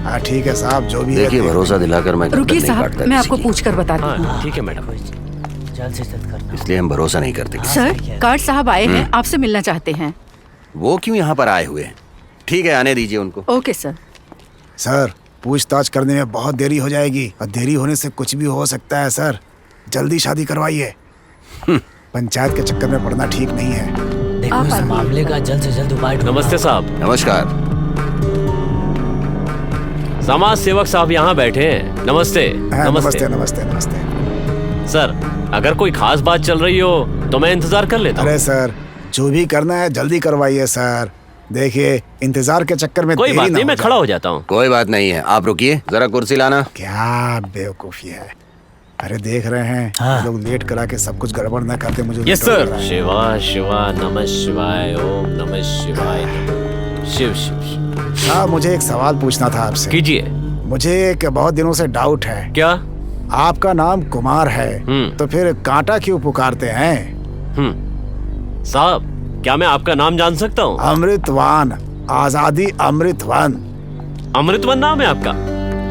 हाँ ठीक है साहब, जो भी है देखिए, देख- भरोसा दिलाकर मैं गर्दन रुकिए नहीं साहब, काटता मैं किसी आपको की। पूछ कर बताती हूँ। हाँ ठीक है मैडम। जल्द से जल्द करना। इसलिए हम भरोसा नहीं करते किसी सर, कार्ड साहब आए हैं, आपसे मिलना चाहते हैं। को। वो क्यों यहाँ पर आए हुए हैं? ठीक है, आने दीजिए उनको। Okay sir. सर, पूछताछ करने में बहुत देरी हो जाएगी और देरी होने से कुछ भी हो सकता है सर। जल्दी शादी करवाइए। पंचायत के चक्कर में पड़ना ठीक नहीं है। देखो, इस मामले का जल्द से जल्द उपाय ढूंढना। नमस्ते साहब। नमस्कार। समाज सेवक साहब यहाँ बैठे हैं। नमस्ते। हाँ, नमस्ते नमस्ते नमस्ते। सर, अगर कोई खास बात चल रही हो तो मैं इंतजार कर लेता हूँ। अरे सर, जो भी करना है जल्दी करवाइए सर। देखिए, इंतजार के चक्कर में कोई देरी बात ना नहीं, हो मैं जाए। खड़ा हो जाता हूँ। कोई बात नहीं है, आप रुकिए, जरा कुर्सी लाना। क्या बेवकूफी है। अरे देख रहे हैं, हाँ। ये लोग लेट करा के सब कुछ गड़बड़ ना करते। मुझे यस, लेट हो सर। रहा है। शिवा शिवा नमः शिवाय, ओम नमः शिवाय। शिव शिव शिव। हाँ, मुझे एक सवाल पूछना था आपसे। कीजिए। मुझे एक बहुत दिनों से डाउट है। क्या? आपका नाम कुमार है, तो फिर कांटा क्यों पुकारते हैं? साहब, क्या मैं आपका नाम जान सकता हूँ? अमृतवान, आजादी अमृतवान। अमृतवन नाम है आपका,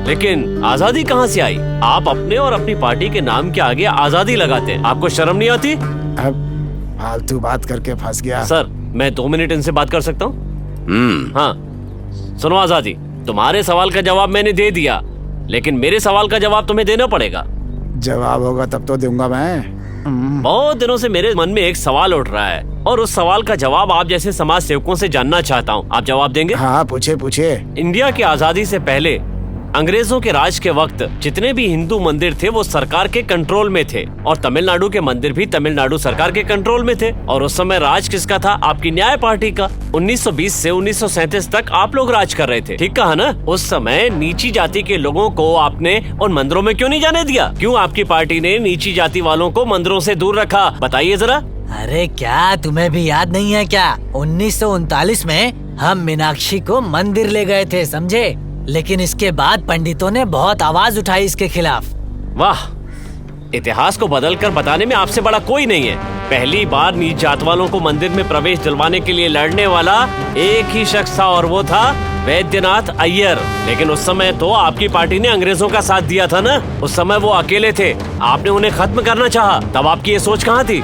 लेकिन आजादी कहाँ से आई? आप अपने और अपनी पार्टी के नाम के आगे आजादी लगाते हैं। आपको शर्म नहीं आती? अब फालतू बात करके फंस गया। सर, मैं 2 मिनट इनसे बात कर सकता हूँ? हाँ, सुनो आजादी, तुम्हारे सवाल का जवाब मैंने दे दिया, लेकिन मेरे सवाल का जवाब तुम्हें देना पड़ेगा। जवाब होगा तब तो दूंगा मैं। बहुत दिनों से मेरे मन में एक सवाल उठ रहा है और उस सवाल का जवाब आप जैसे समाज सेवकों से जानना चाहता हूँ। आप जवाब देंगे? हाँ, पूछे पूछे। इंडिया की आजादी से पहले अंग्रेजों के राज के वक्त जितने भी हिंदू मंदिर थे वो सरकार के कंट्रोल में थे, और तमिलनाडु के मंदिर भी तमिलनाडु सरकार के कंट्रोल में थे। और उस समय राज किसका था? आपकी न्याय पार्टी का। 1920 से 1937 तक आप लोग राज कर रहे थे, ठीक कहा ना? उस समय नीची जाति के लोगों को आपने उन मंदिरों में क्यों नहीं जाने दिया? क्यों आपकी पार्टी ने नीची जाति वालों को मंदिरों से दूर रखा? बताइए जरा। अरे क्या तुम्हें भी याद नहीं है क्या? 1939 में हम मीनाक्षी को मंदिर ले गए थे, समझे? लेकिन इसके बाद पंडितों ने बहुत आवाज उठाई इसके खिलाफ। वाह, इतिहास को बदलकर बताने में आपसे बड़ा कोई नहीं है। पहली बार नीच जात वालों को मंदिर में प्रवेश दिलवाने के लिए लड़ने वाला एक ही शख्स था, और वो था वैद्यनाथ अय्यर। लेकिन उस समय तो आपकी पार्टी ने अंग्रेजों का साथ दिया था ना? उस समय वो अकेले थे, आपने उन्हें खत्म करना चाहा। तब आपकी ये सोच कहाँ थी?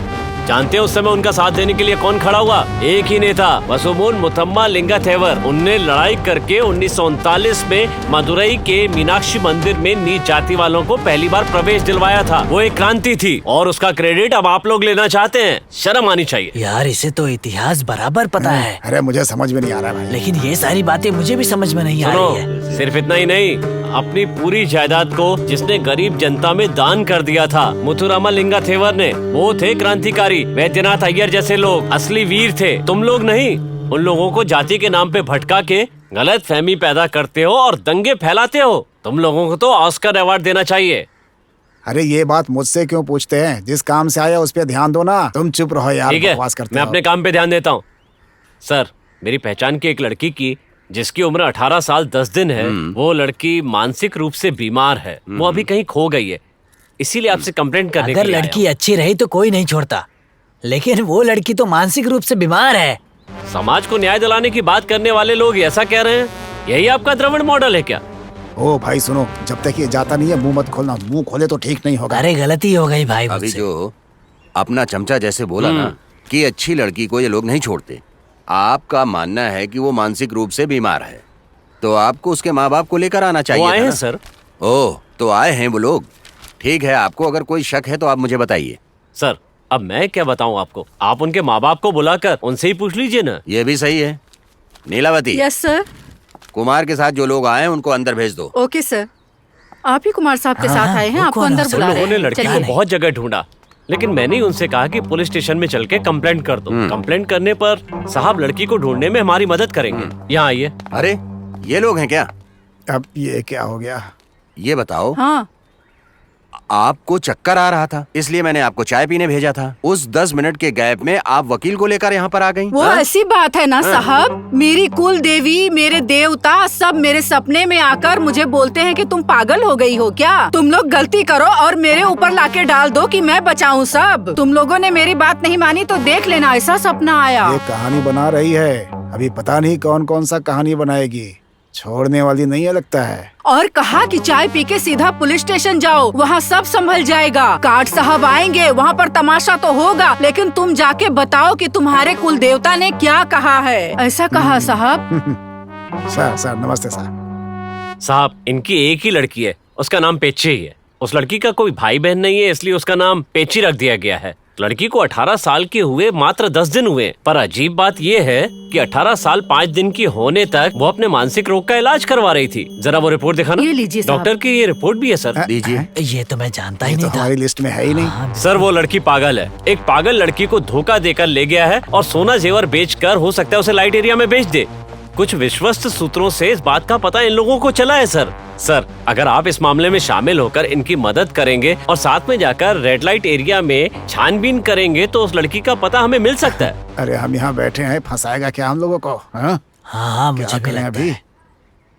जानते हैं उस समय उनका साथ देने के लिए कौन खड़ा हुआ? एक ही नेता, वसुमोन मुथम्मा लिंगा थेवर। उनने लड़ाई करके 1939 में मदुरई के मीनाक्षी मंदिर में नीच जाति वालों को पहली बार प्रवेश दिलवाया था। वो एक क्रांति थी और उसका क्रेडिट अब आप लोग लेना चाहते हैं। शर्म आनी चाहिए। यार इसे तो इतिहास बराबर पता है, अरे मुझे समझ में नहीं आ रहा भाई। लेकिन ये सारी बातें मुझे भी समझ में नहीं आ रही है। सुनो, सिर्फ इतना ही नहीं, अपनी पूरी जायदाद को जिसने गरीब जनता में दान कर दिया था मुथुरामा लिंगा थेवर ने, वो थे क्रांतिकारी। वैद्यनाथ अय्यर जैसे लोग असली वीर थे, तुम लोग नहीं। उन लोगों को जाति के नाम पे भटका के गलत फहमी पैदा करते हो और दंगे फैलाते हो। तुम लोगों को तो ऑस्कर अवार्ड देना चाहिए। अरे ये बात मुझसे क्यों पूछते हैं? जिस काम से आया उस पे ध्यान दो ना। तुम चुप रहो यार, ठीक है, बकवास करते मैं हो। अपने काम पे ध्यान देता हूँ। सर, मेरी पहचान की एक लड़की की जिसकी उम्र 18 साल 10 दिन है, वो लड़की मानसिक रूप से बीमार है। वो अभी कहीं खो गई है, इसीलिए आपसे कंप्लेंट करने अगर के लिए आया लड़की अच्छी रही तो कोई नहीं छोड़ता, लेकिन वो लड़की तो मानसिक रूप से बीमार है। हूँ। समाज को न्याय दिलाने की बात करने वाले लोग ऐसा कह रहे हैं? यही आपका द्रविड़ मॉडल है क्या? ओ भाई सुनो, जब तक ये जाता नहीं है मुंह मत खोलना। मुंह खोले तो ठीक नहीं होगा। अरे गलती हो गई भाई अभी मुझसे। जो अपना चमचा जैसे बोला ना कि अच्छी लड़की को ये लोग नहीं छोड़ते, आपका मानना है कि वो मानसिक रूप से बीमार है, तो आपको उसके माँ बाप को लेकर आना चाहिए वो आए था हैं ना? सर। ओह, तो आए हैं वो लोग। ठीक है, आपको अगर कोई शक है तो आप मुझे बताइए। सर, अब मैं क्या बताऊं आपको? आप उनके माँ बाप को बुलाकर उनसे ही पूछ लीजिए ना। ये भी सही है। Nilavati, yes sir. कुमार के साथ जो लोग आए हैं उनको अंदर भेज दो। Okay sir. आप ही कुमार साहब के साथ आए हैं, वो आपको कौन है? अंदर सब बुला रहे लोगों ने हैं। लड़की को चलिए। बहुत जगह ढूंढा, लेकिन मैंने ही उनसे कहा कि पुलिस स्टेशन में चल के कंप्लेंट कर दो। कंप्लेंट करने पर साहब लड़की को ढूंढने में हमारी मदद करेंगे। यहाँ आइए। अरे ये लोग हैं क्या? अब ये क्या हो गया? ये बताओ, हाँ, आपको चक्कर आ रहा था इसलिए मैंने आपको चाय पीने भेजा था। उस 10 मिनट के गैप में आप वकील को लेकर यहाँ पर आ गई। वो ऐसी बात है ना साहब, मेरी कुल देवी, मेरे देवता सब मेरे सपने में आकर मुझे बोलते हैं कि तुम पागल हो गई हो क्या? तुम लोग गलती करो और मेरे ऊपर लाके डाल दो कि मैं बचाऊं सब। तुम लोगों ने मेरी बात नहीं मानी तो देख लेना, ऐसा सपना आया। ये कहानी बना रही है, अभी पता नहीं कौन कौन सा कहानी बनाएगी। छोड़ने वाली नहीं है लगता है। और कहा कि चाय पी के सीधा पुलिस स्टेशन जाओ, वहाँ सब संभल जाएगा। काट साहब आएंगे, वहाँ पर तमाशा तो होगा, लेकिन तुम जाके बताओ कि तुम्हारे कुल देवता ने क्या कहा है। ऐसा कहा साहब। सर नमस्ते सर। साहब, इनकी एक ही लड़की है, उसका नाम पेची ही है। उस लड़की का कोई भाई बहन नहीं है, इसलिए उसका नाम पेची रख दिया गया है। लड़की को 18 साल के हुए मात्र 10 दिन हुए, पर अजीब बात ये है कि 18 साल 5 दिन की होने तक वो अपने मानसिक रोग का इलाज करवा रही थी। जरा वो रिपोर्ट दिखाना। ये लीजिए साहब। डॉक्टर की ये रिपोर्ट भी है सर। दीजिए। ये तो मैं जानता ही ये तो नहीं था। हमारी लिस्ट में है ही नहीं। सर, वो लड़की पागल है। एक पागल लड़की को धोखा देकर ले गया है और सोना जेवर बेचकर हो सकता है उसे लाइट एरिया में बेच दे। कुछ विश्वस्त सूत्रों से इस बात का पता इन लोगों को चला है सर। सर, अगर आप इस मामले में शामिल होकर इनकी मदद करेंगे और साथ में जाकर रेड लाइट एरिया में छानबीन करेंगे तो उस लड़की का पता हमें मिल सकता है। अरे हम यहाँ बैठे हैं, फंसाएगा क्या हम लोगों को? हाँ? हाँ मुझे क्या भी करें लगता अभी? है।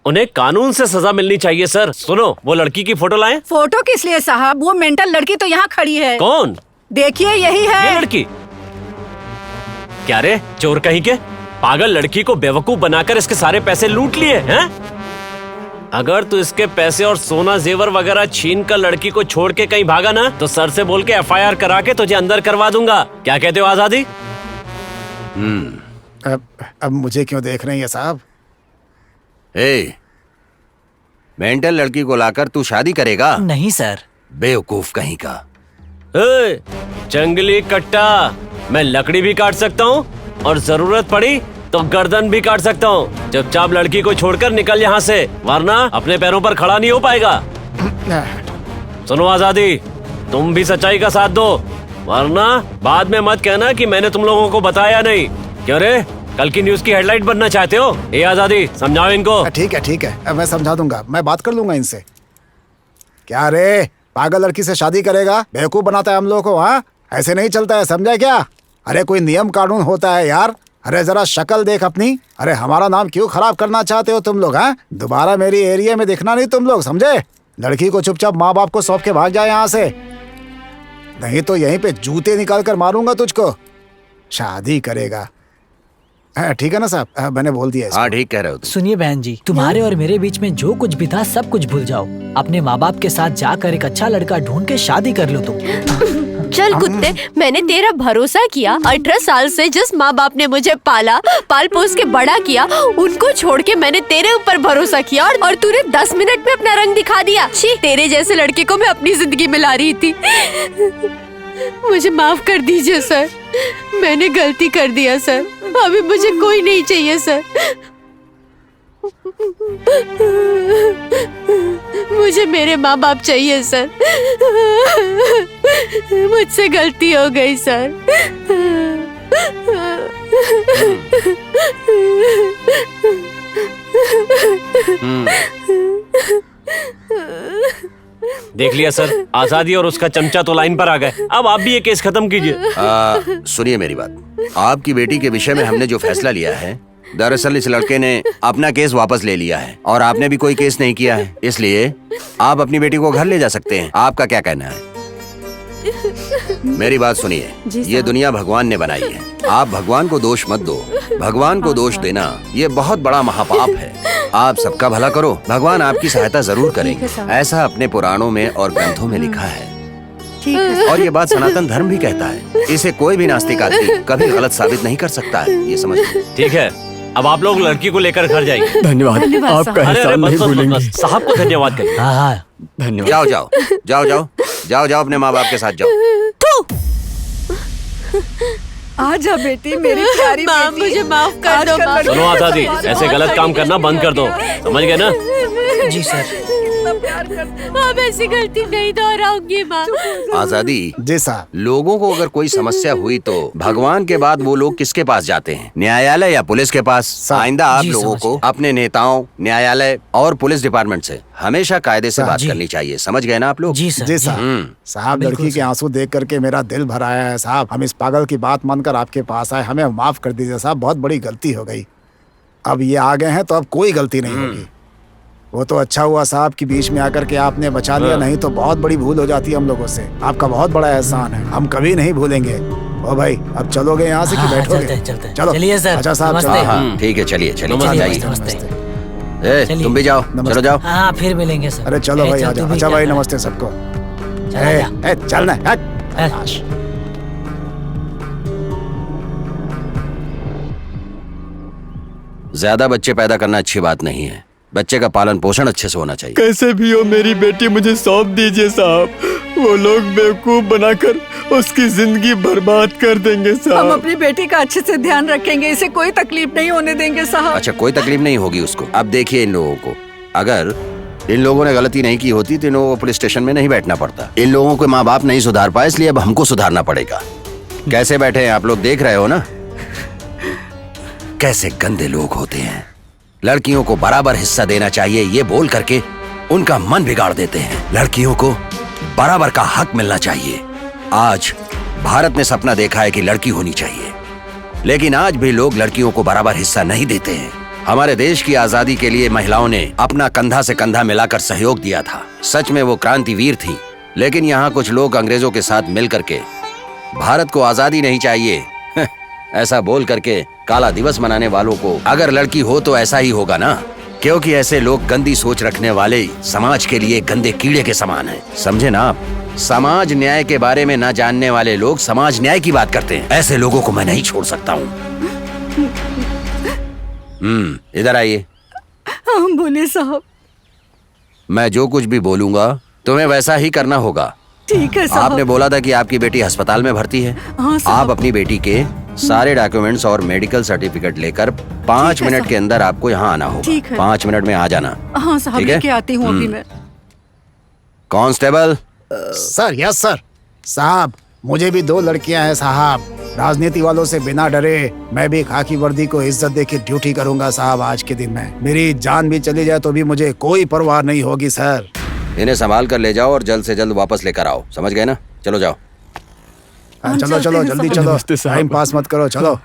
उन्हें कानून से सजा मिलनी चाहिए सर। सुनो, वो लड़की की फोटो लाएं। फोटो किस लिए साहब? वो मेंटल लड़की तो यहाँ खड़ी है। कौन? देखिए यही ये है। लड़की? क्या रे, चोर कहीं के? पागल लड़की को बेवकूफ बनाकर इसके सारे पैसे लूट लिए हैं? अगर तू इसके पैसे और सोना जेवर वगैरह छीन कर लड़की को छोड़ के कहीं भागा ना, तो सर से बोल के FIR करा के तुझे अंदर करवा दूंगा। क्या कहते हो आजादी? अब मुझे क्यों देख रहे हैं ये साहब? मेंटल लड़की को लाकर तू शादी करेगा? नहीं सर। बेवकूफ कहीं का। ए, जंगली कट्टा, मैं लकड़ी भी काट सकता हूँ और जरूरत पड़ी तो गर्दन भी काट सकता हूँ। चुपचाप लड़की को छोड़कर निकल यहाँ से, वरना अपने पैरों पर खड़ा नहीं हो पाएगा। सुनो आजादी, तुम भी सच्चाई का साथ दो, वरना बाद में मत कहना कि मैंने तुम लोगों को बताया नहीं। क्यों रे, कल की न्यूज की हेडलाइट बनना चाहते हो? ए आजादी, समझाओ इनको। ठीक है, अब मैं समझा दूंगा, मैं बात कर लूंगा इनसे। क्या रे, पागल लड़की से शादी करेगा? बेवकूफ बनाता है हम लोगों को। हाँ, ऐसे नहीं चलता है, समझा क्या? अरे कोई नियम कानून होता है यार। अरे जरा शक्ल देख अपनी। अरे हमारा नाम क्यों खराब करना चाहते हो तुम लोग? हाँ, दोबारा मेरी एरिया में दिखना नहीं तुम लोग, समझे? लड़की को चुपचाप माँ बाप को सौंप के भाग जाए यहाँ से, नहीं तो यहीं पे जूते निकाल कर मारूंगा तुझको। शादी करेगा? ठीक है ना साहब, मैंने बोल दिया। हाँ ठीक कह रहे हो तुम। सुनिए बहन जी, तुम्हारे और मेरे बीच में जो कुछ भी था सब कुछ भूल जाओ। अपने माँ बाप के साथ जाकर एक अच्छा लड़का ढूंढ के शादी कर लो तुम। चल कुत्ते, मैंने तेरा भरोसा किया। 18 साल से जिस माँ बाप ने मुझे पाला, पाल पोस के बड़ा किया, उनको छोड़ के मैंने तेरे ऊपर भरोसा किया और तूने 10 मिनट में अपना रंग दिखा दिया। छी, तेरे जैसे लड़के को मैं अपनी जिंदगी में ला रही थी। मुझे माफ कर दीजिए सर, मैंने गलती कर दिया सर। अभी मुझे कोई नहीं चाहिए सर। मुझे मेरे माँ बाप चाहिए सर। मुझसे गलती हो गई सर। देख लिया सर, आजादी और उसका चमचा तो लाइन पर आ गए। अब आप भी ये केस खत्म कीजिए। सुनिए मेरी बात, आपकी बेटी के विषय में हमने जो फैसला लिया है, दरअसल इस लड़के ने अपना केस वापस ले लिया है और आपने भी कोई केस नहीं किया है, इसलिए आप अपनी बेटी को घर ले जा सकते हैं। आपका क्या कहना है? मेरी बात सुनिए, ये दुनिया भगवान ने बनाई है, आप भगवान को दोष मत दो। भगवान को दोष देना ये बहुत बड़ा महापाप है। आप सबका भला करो, भगवान आपकी सहायता जरूर करेंगे, ऐसा अपने पुराणों में और ग्रंथों में लिखा है। और ये बात सनातन धर्म भी कहता है। इसे कोई भी नास्तिक आदमी कभी गलत साबित नहीं कर सकता है, ये समझ। ठीक है, अब आप लोग लड़की को लेकर घर जाइए। धन्यवाद, आपका एहसान नहीं भूलेंगे। साहब को धन्यवाद करिए। हाँ, धन्यवाद। जाओ जाओ जाओ जाओ जाओ जाओ अपने माँ बाप के साथ जाओ। आजा बेटी, मेरी प्यारी माँ, बेटी। मुझे माफ कर दो माँ। सुनो आजादी, ऐसे गलत काम करना बंद कर दो, समझ गए ना? जी सर। अब ऐसी गलती नहीं दोहराऊंगी माँ। आजादी जी साहब। लोगों को अगर कोई समस्या हुई तो भगवान के बाद वो लोग किसके पास जाते हैं? न्यायालय या पुलिस के पास? आइंदा आप जी, लोगों समझ को गया। अपने नेताओं, न्यायालय और पुलिस डिपार्टमेंट से हमेशा कायदे से हाँ, बात जी। करनी चाहिए, समझ गए ना आप लोग? जी सर। जी साहब। साहब, लड़की के आंसू देख करके मेरा दिल भर आया है साहब। हम इस पागल की बात मानकर आपके पास आए, हमें माफ कर दीजिए साहब, बहुत बड़ी गलती हो गई। अब ये आ गए हैं तो अब कोई गलती नहीं होगी। वो तो अच्छा हुआ साहब कि बीच में आकर के आपने बचा लिया, नहीं तो बहुत बड़ी भूल हो जाती हम लोगों से। आपका बहुत बड़ा एहसान है, हम कभी नहीं भूलेंगे। ओ भाई, अब चलोगे यहाँ से कि हाँ, बैठोगे? चलते हैं। चलो। चलिए सर। अच्छा साहब, नमस्ते। चलो। हाँ ठीक है, चलिए चलिए चलिए, जाइए। नमस्ते। ए, चलिए। तुम भी जाओ, नमस्ते। चलो जाओ। हाँ, फिर मिलेंगे सर। अरे चलो भाई, चल, आ तू जाओ। भी अच्छा जा। भाई, नमस्ते सबको। चला ए, जा। ए, चलना है। है। ज्यादा बच्चे पैदा करना अच्छी बात नहीं है, बच्चे का पालन पोषण अच्छे से होना चाहिए। कैसे भी हो मेरी बेटी मुझे सौंप दीजिए साहब। वो लोग बेवकूफ बनाकर उसकी जिंदगी बर्बाद कर देंगे हम साहब। अपनी बेटी का अच्छे से ध्यान रखेंगे, इसे कोई तकलीफ नहीं होने देंगे साहब। अच्छा, कोई तकलीफ नहीं होगी उसको। अब देखिए इन लोगों को, अगर इन लोगों ने गलती नहीं की होती तो इन लोगों को पुलिस स्टेशन में नहीं बैठना पड़ता। इन लोगों के माँ बाप नहीं सुधार पाए, इसलिए अब हमको सुधारना पड़ेगा। कैसे बैठे हैं आप लोग, देख रहे हो ना कैसे गंदे लोग होते हैं। लड़कियों को बराबर हिस्सा देना चाहिए ये बोल करके उनका मन बिगाड़ देते हैं। लड़कियों को बराबर का हक मिलना चाहिए। आज भारत ने सपना देखा है कि लड़की होनी चाहिए, लेकिन आज भी लोग लड़कियों को बराबर हिस्सा नहीं देते हैं। हमारे देश की आजादी के लिए महिलाओं ने अपना कंधा से कंधा मिलाकर सहयोग दिया था। सच में वो क्रांतिवीर थी, लेकिन यहाँ कुछ लोग अंग्रेजों के साथ मिल करके भारत को आजादी नहीं चाहिए ऐसा बोल करके काला दिवस मनाने वालों को अगर लड़की हो तो ऐसा ही होगा ना, क्योंकि ऐसे लोग गंदी सोच रखने वाले समाज के लिए गंदे कीड़े के समान हैं, समझे ना आप? समाज न्याय के बारे में ना जानने वाले लोग समाज न्याय की बात करते हैं। ऐसे लोगों को मैं नहीं छोड़ सकता हूँ। इधर आइए। हम बोले साहब। मैं जो कुछ भी बोलूंगा तुम्हें वैसा ही करना होगा। ठीक है साहब। आपने बोला था कि आपकी बेटी अस्पताल में भर्ती है। हाँ साहब। आप अपनी बेटी के सारे डॉक्यूमेंट्स और मेडिकल सर्टिफिकेट लेकर 5 है मिनट साहब। के अंदर आपको यहाँ आना ठीक होगा। है। 5 मिनट में आ जाना। हाँ साहब, ठीक है? लेके आती हूँ अभी मैं। कांस्टेबल। Sir, yes sir. साहब, मुझे भी 2 लड़कियां हैं साहब। राजनीति वालों से बिना डरे मैं भी खाकी वर्दी को इज्जत देके ड्यूटी करूंगा साहब। आज के दिन में मेरी जान भी चली जाए तो भी मुझे कोई परवाह नहीं होगी सर। इन्हें संभाल कर ले जाओ और जल्द से जल्द वापस लेकर आओ, समझ गए ना? चलो जाओ। हाँ, चलो चलते चलो हैं जल्दी साहब। चलो, नमस्ते साहब। टाइम पास मत करो, चलो।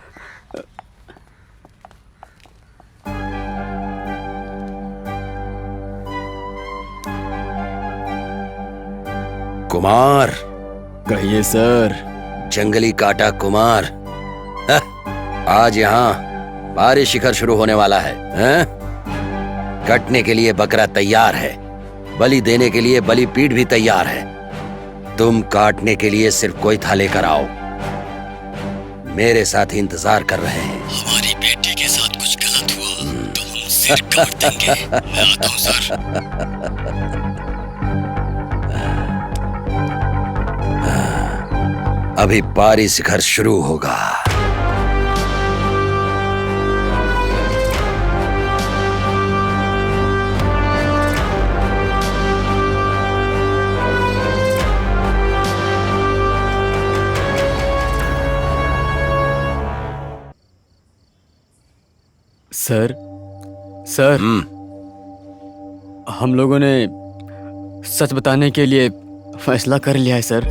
कुमार। कहिए सर। जंगली काटा कुमार। आज यहाँ बारिश शिखर शुरू होने वाला है, कटने के लिए बकरा तैयार है, बलि देने के लिए बलि पीठ भी तैयार है। तुम काटने के लिए सिर्फ कोई था लेकर आओ। मेरे साथ ही इंतजार कर रहे हैं। हमारी बेटी के साथ कुछ गलत हुआ तो हम सिर काट देंगे। मैं आता हूं सर। अभी पारी शिखर शुरू होगा। सर सर हम लोगों ने सच बताने के लिए फैसला कर लिया है सर।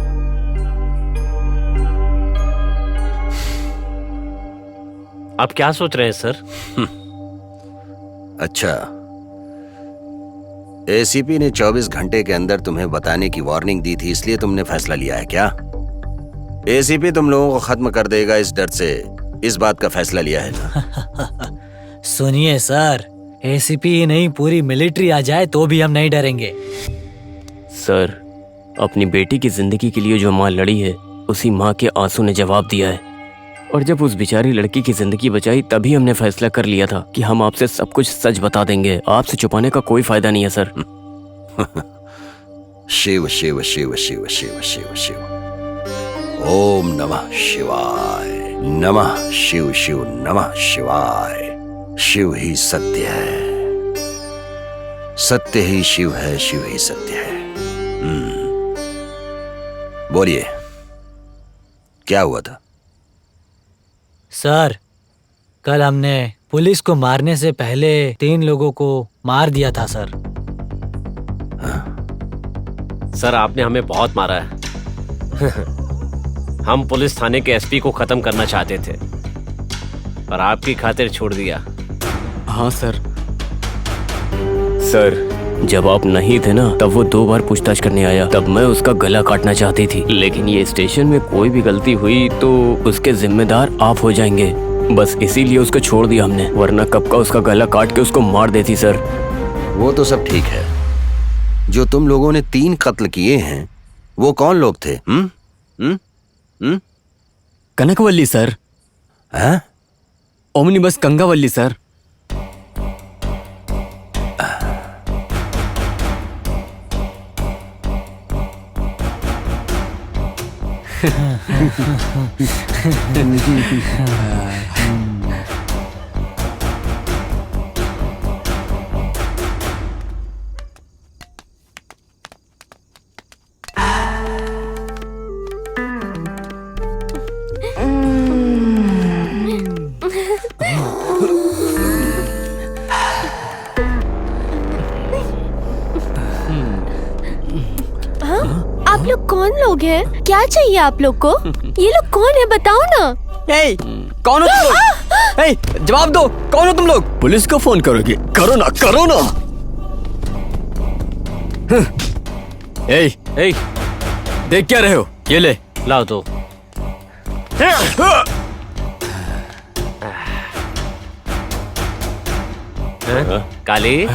आप क्या सोच रहे हैं सर? अच्छा, एसीपी ने 24 घंटे के अंदर तुम्हें बताने की वार्निंग दी थी, इसलिए तुमने फैसला लिया है क्या? एसीपी तुम लोगों को खत्म कर देगा, इस डर से इस बात का फैसला लिया है ना? सुनिए सर, एसीपी ही नहीं पूरी मिलिट्री आ जाए तो भी हम नहीं डरेंगे। सर, अपनी बेटी की जिंदगी के लिए जो माँ लड़ी है, उसी माँ के आंसू ने जवाब दिया है। और जब उस बेचारी लड़की की जिंदगी बचाई, तभी हमने फैसला कर लिया था कि हम आपसे सब कुछ सच बता देंगे। आपसे छुपाने का कोई फायदा नहीं है सर। शिव शिव शिव शिव शिव शिव शिव। ओम नमः शिवाय। नमः शिव शिव नमः शिवाय। शिव ही सत्य है, सत्य ही शिव है, शिव ही सत्य है। बोलिए, क्या हुआ था? सर, कल हमने पुलिस को मारने से पहले 3 लोगों को मार दिया था सर। सर, आपने हमें बहुत मारा है। हम पुलिस थाने के एसपी को खत्म करना चाहते थे, पर आपकी खातिर छोड़ दिया। हाँ सर। सर, जब आप नहीं थे ना, तब वो 2 बार पूछताछ करने आया। तब मैं उसका गला काटना चाहती थी, लेकिन ये स्टेशन में कोई भी गलती हुई तो उसके जिम्मेदार आप हो जाएंगे। बस इसीलिए उसको छोड़ दिया हमने, वरना कब का उसका गला काट के उसको मार देती सर। वो तो सब ठीक है, जो तुम लोगों ने 3 कत्ल किए हैं, वो कौन लोग थे? कनकवल्ली सर। हैं? Omnibus कंगावल्ली sir. आप लोग कौन लोग हैं? क्या चाहिए आप लोग को? ये लोग कौन है, बताओ ना। ए, कौन हो तुम लोग? ए, जवाब दो, कौन हो तुम लोग? पुलिस को फोन करोगे? करो ना, करो ना। ए, देख क्या रहे हो? ये ले, लाओ दो। काली।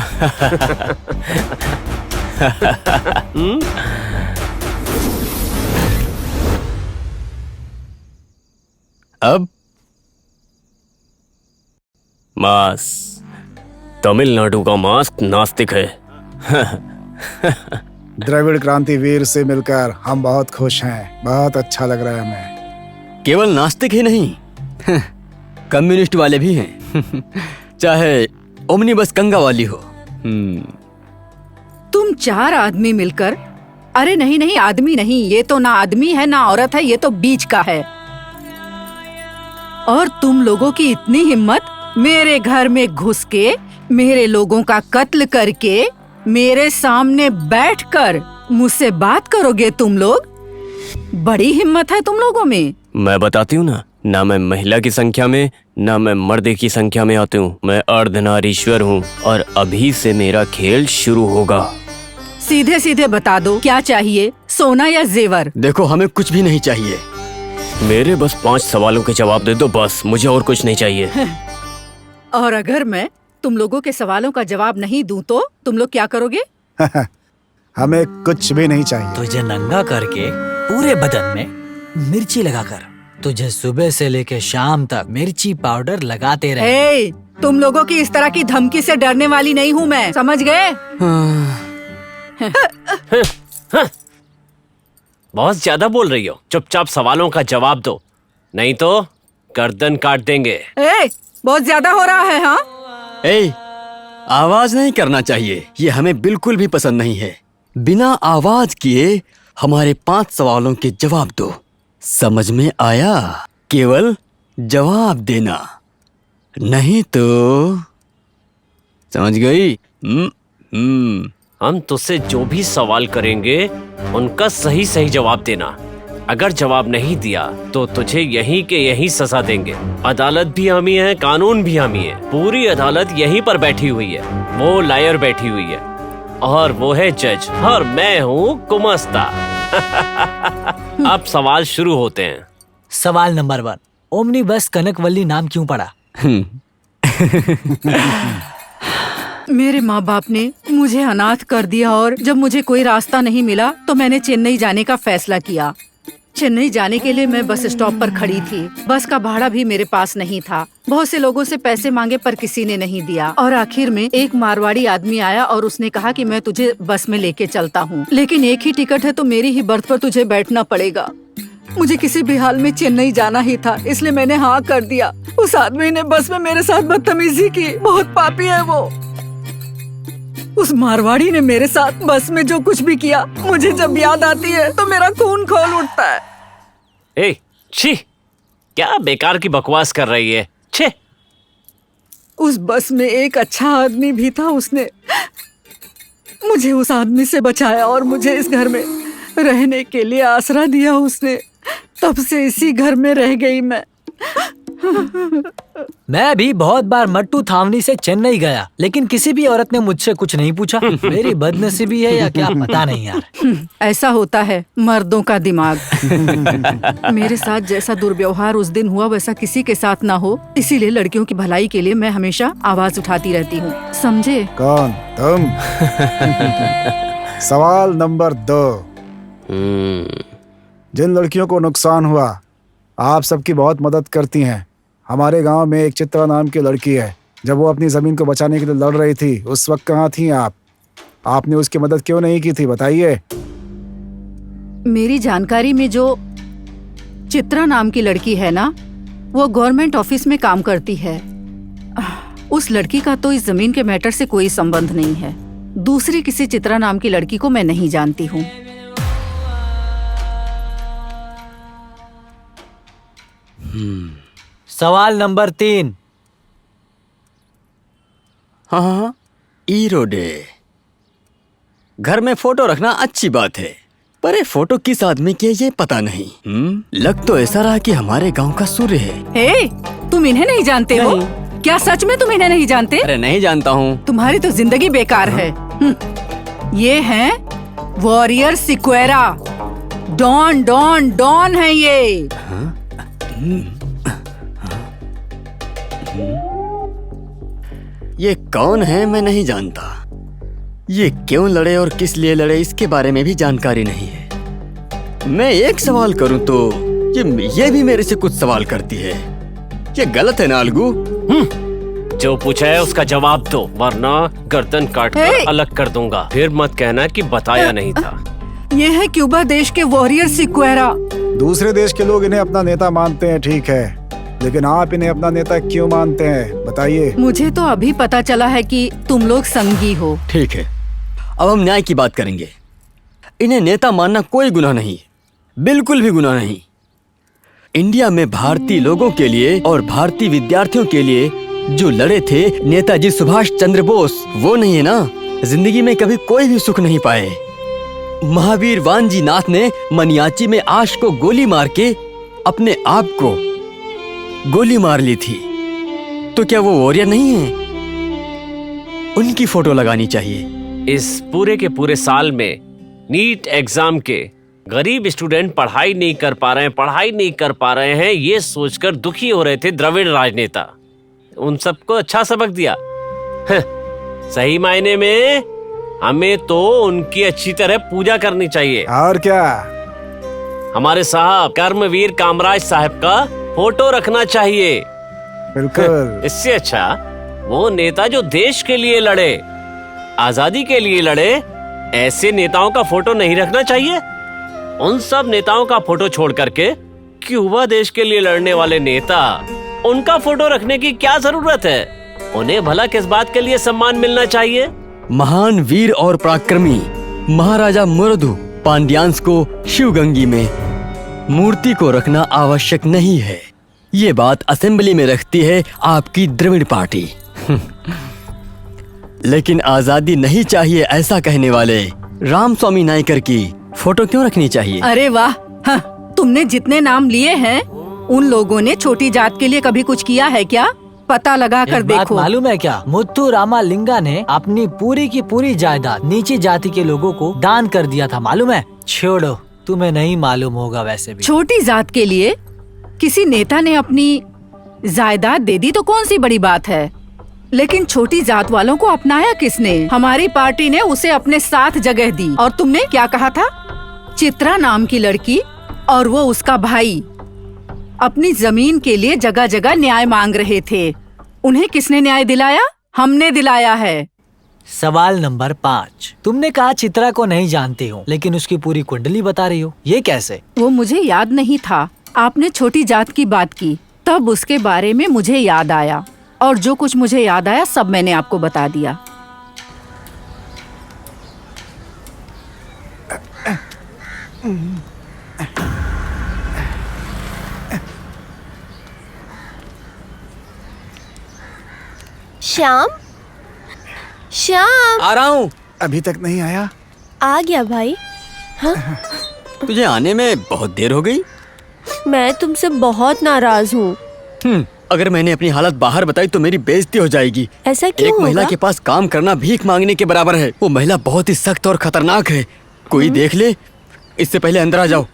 अब मास, तमिलनाडु का मास्क नास्तिक है। द्रविड़ क्रांति वीर से मिलकर हम बहुत खुश हैं, बहुत अच्छा लग रहा है हमें। केवल नास्तिक ही नहीं, कम्युनिस्ट वाले भी हैं। चाहे ओमनिबस कंगावाली हो। तुम 4 आदमी मिलकर, अरे नहीं नहीं, आदमी नहीं, ये तो ना आदमी है ना औरत है, ये तो बीच का है। और तुम लोगों की इतनी हिम्मत, मेरे घर में घुस के मेरे लोगों का कत्ल करके मेरे सामने बैठकर मुझसे बात करोगे तुम लोग? बड़ी हिम्मत है तुम लोगों में। मैं बताती हूँ ना मैं महिला की संख्या में, ना मैं मर्द की संख्या में आती हूँ। मैं अर्धनारीश्वर हूँ और अभी से मेरा खेल शुरू होगा। सीधे सीधे बता दो, क्या चाहिए, सोना या जेवर? देखो, हमें कुछ भी नहीं चाहिए। मेरे बस 5 सवालों के जवाब दे दो, बस, मुझे और कुछ नहीं चाहिए। और अगर मैं तुम लोगों के सवालों का जवाब नहीं दूं तो तुम लोग क्या करोगे? हमें कुछ भी नहीं चाहिए। तुझे नंगा करके पूरे बदन में मिर्ची लगाकर तुझे सुबह से लेके शाम तक मिर्ची पाउडर लगाते रहे। तुम लोगों की इस तरह की धमकी से डरने वाली नहीं हूँ मैं, समझ गए? बहुत ज्यादा बोल रही हो, चुपचाप सवालों का जवाब दो, नहीं तो गर्दन काट देंगे। बहुत ज्यादा हो रहा है। हाँ, आवाज नहीं करना चाहिए, ये हमें बिल्कुल भी पसंद नहीं है। बिना आवाज किए हमारे 5 सवालों के जवाब दो, समझ में आया? केवल जवाब देना, नहीं तो समझ गई? हम तुझसे जो भी सवाल करेंगे उनका सही सही जवाब देना। अगर जवाब नहीं दिया तो तुझे यहीं के यहीं सजा देंगे। अदालत भी हम ही है, कानून भी हम ही है, पूरी अदालत यहीं पर बैठी हुई है। वो लायर बैठी हुई है और वो है जज, और मैं हूँ गुमस्ता। अब सवाल शुरू होते हैं। सवाल नंबर 1, ओमनी बस कनकवल्ली नाम क्यों पड़ा? मेरे माँ बाप ने मुझे अनाथ कर दिया और जब मुझे कोई रास्ता नहीं मिला तो मैंने चेन्नई जाने का फैसला किया। चेन्नई जाने के लिए मैं बस स्टॉप पर खड़ी थी। बस का भाड़ा भी मेरे पास नहीं था। बहुत से लोगों से पैसे मांगे पर किसी ने नहीं दिया और आखिर में एक मारवाड़ी आदमी आया और उसने कहा कि मैं तुझे बस में लेके चलता हूँ, लेकिन एक ही टिकट है तो मेरी ही बर्थ पर तुझे बैठना पड़ेगा। मुझे किसी भी हाल में चेन्नई जाना ही था, इसलिए मैंने हाँ कर दिया। उस आदमी ने बस में मेरे साथ बदतमीजी की, बहुत पापी है वो। उस मारवाड़ी ने मेरे साथ बस में जो कुछ भी किया, मुझे जब याद आती है तो मेरा खून खौल उठता है। छी, क्या बेकार की बकवास कर रही है। छी। उस बस में एक अच्छा आदमी भी था, उसने मुझे उस आदमी से बचाया और मुझे इस घर में रहने के लिए आसरा दिया उसने। तब से इसी घर में रह गई मैं। मैं भी बहुत बार मट्टू थावनी से चेन्नई गया, लेकिन किसी भी औरत ने मुझसे कुछ नहीं पूछा। मेरी बदनसीबी है या क्या पता नहीं यार। ऐसा होता है मर्दों का दिमाग। मेरे साथ जैसा दुर्व्यवहार उस दिन हुआ वैसा किसी के साथ ना हो, इसीलिए लड़कियों की भलाई के लिए मैं हमेशा आवाज उठाती रहती हूँ, समझे? कौन तुम? सवाल नंबर 2, जिन लड़कियों को नुकसान हुआ आप सबकी बहुत मदद करती हैं। हमारे गांव में एक चित्रा नाम की लड़की है, जब वो अपनी जमीन को बचाने के लिए लड़ रही थी उस वक्त कहाँ थी आप? आपने उसकी मदद क्यों नहीं की थी, बताइए। मेरी जानकारी में जो चित्रा नाम की लड़की है ना, वो गवर्नमेंट ऑफिस में काम करती है। उस लड़की का तो इस जमीन के मैटर से कोई संबंध नहीं है। दूसरी किसी चित्रा नाम की लड़की को मैं नहीं जानती हूँ। सवाल नंबर 3, हाँ, ईरोडे। घर में फोटो रखना अच्छी बात है, पर ये फोटो किस आदमी की है ये पता नहीं। लग तो ऐसा रहा कि हमारे गांव का सूर्य है। तुम इन्हें नहीं जानते हो? क्या सच में तुम इन्हें नहीं जानते? अरे नहीं जानता हूँ। तुम्हारी तो जिंदगी बेकार है। ये हैं warrior Sequeira. Don don don है ये। ये कौन है मैं नहीं जानता। ये क्यों लड़े और किस लिए लड़े इसके बारे में भी जानकारी नहीं है। मैं एक सवाल करूं तो ये भी मेरे से कुछ सवाल करती है। ये गलत है ना अलगू? जो पूछा है उसका जवाब दो, वरना गर्दन काट कर अलग कर दूंगा। फिर मत कहना कि बताया नहीं था। ये है क्यूबा देश के वॉरियर सिक्वेरा। दूसरे देश के लोग इन्हें अपना नेता मानते हैं, ठीक है, लेकिन आप इन्हें अपना नेता क्यों मानते हैं, बताइए। मुझे तो अभी पता चला है कि तुम लोग संगी हो। ठीक है, अब हम न्याय की बात करेंगे। इन्हें नेता मानना कोई गुनाह नहीं, बिल्कुल भी गुनाह नहीं। इंडिया में भारतीय लोगों के लिए और भारतीय विद्यार्थियों के लिए जो लड़े थे नेताजी सुभाष चंद्र बोस, वो नहीं है ना? जिंदगी में कभी कोई भी सुख नहीं पाए। महावीर वानजी नाथ ने मनियाची में आश को गोली मार के अपने आप को गोली मार ली थी, तो क्या वो वॉरियर नहीं है? उनकी फोटो लगानी चाहिए। इस पूरे के पूरे साल में नीट एग्जाम के गरीब स्टूडेंट पढ़ाई नहीं कर पा रहे हैं, ये सोचकर दुखी हो रहे थे द्रविड़ राजनेता। उन सबको अच्छा सबक दिया। सही मायने में हमें तो उनकी अच्छी तरह पूजा करनी चाहिए। और क्या? हमारे साहब कर्मवीर कामराज साहब का फोटो रखना चाहिए। बिल्कुल। इससे अच्छा वो नेता जो देश के लिए लड़े, आजादी के लिए लड़े, ऐसे नेताओं का फोटो नहीं रखना चाहिए। उन सब नेताओं का फोटो छोड़ करके क्यूबा देश के लिए लड़ने वाले नेता, उनका फोटो रखने की क्या जरूरत है? उन्हें भला किस बात के लिए सम्मान मिलना चाहिए? महान वीर और पराक्रमी महाराजा मुरदु पांड्यांस को शिवगंगी में मूर्ति को रखना आवश्यक नहीं है। ये बात असेंबली में रखती है आपकी द्रविड़ पार्टी। लेकिन आजादी नहीं चाहिए ऐसा कहने वाले रामस्वामी नायकर की फोटो क्यों रखनी चाहिए? अरे वाह, हाँ, तुमने जितने नाम लिए हैं उन लोगों ने छोटी जात के लिए कभी कुछ किया है क्या? पता लगा कर एक बात देखो। मालूम है क्या? मुत्तु रामालिंगा ने अपनी पूरी की पूरी जायदाद नीची जाति के लोगों को दान कर दिया था, मालूम है? छोड़ो, तुम्हें नहीं मालूम होगा वैसे भी। छोटी जात के लिए किसी नेता ने अपनी जायदाद दे दी तो कौन सी बड़ी बात है, लेकिन छोटी जात वालों को अपनाया किसने? हमारी पार्टी ने उसे अपने साथ जगह दी। और तुमने क्या कहा था? चित्रा नाम की लड़की और वो उसका भाई अपनी जमीन के लिए जगह जगह न्याय मांग रहे थे। उन्हें किसने न्याय दिलाया? हमने दिलाया है। सवाल नंबर 5, तुमने कहा चित्रा को नहीं जानती हो, लेकिन उसकी पूरी कुंडली बता रही हो, ये कैसे? वो मुझे याद नहीं था। आपने छोटी जात की बात की, तब उसके बारे में मुझे याद आया, और जो कुछ मुझे याद आया सब मैंने आपको बता दिया। श्याम, श्याम आ रहा हूँ। अभी तक नहीं आया? आ गया भाई। तुझे आने में बहुत देर हो गई। मैं तुमसे बहुत नाराज हूँ। अगर मैंने अपनी हालत बाहर बताई तो मेरी बेइज्जती हो जाएगी। ऐसा क्यों एक महिला होगा? के पास काम करना भीख मांगने के बराबर है। वो महिला बहुत ही सख्त और खतरनाक है। कोई देख ले, इससे पहले अंदर आ जाओ।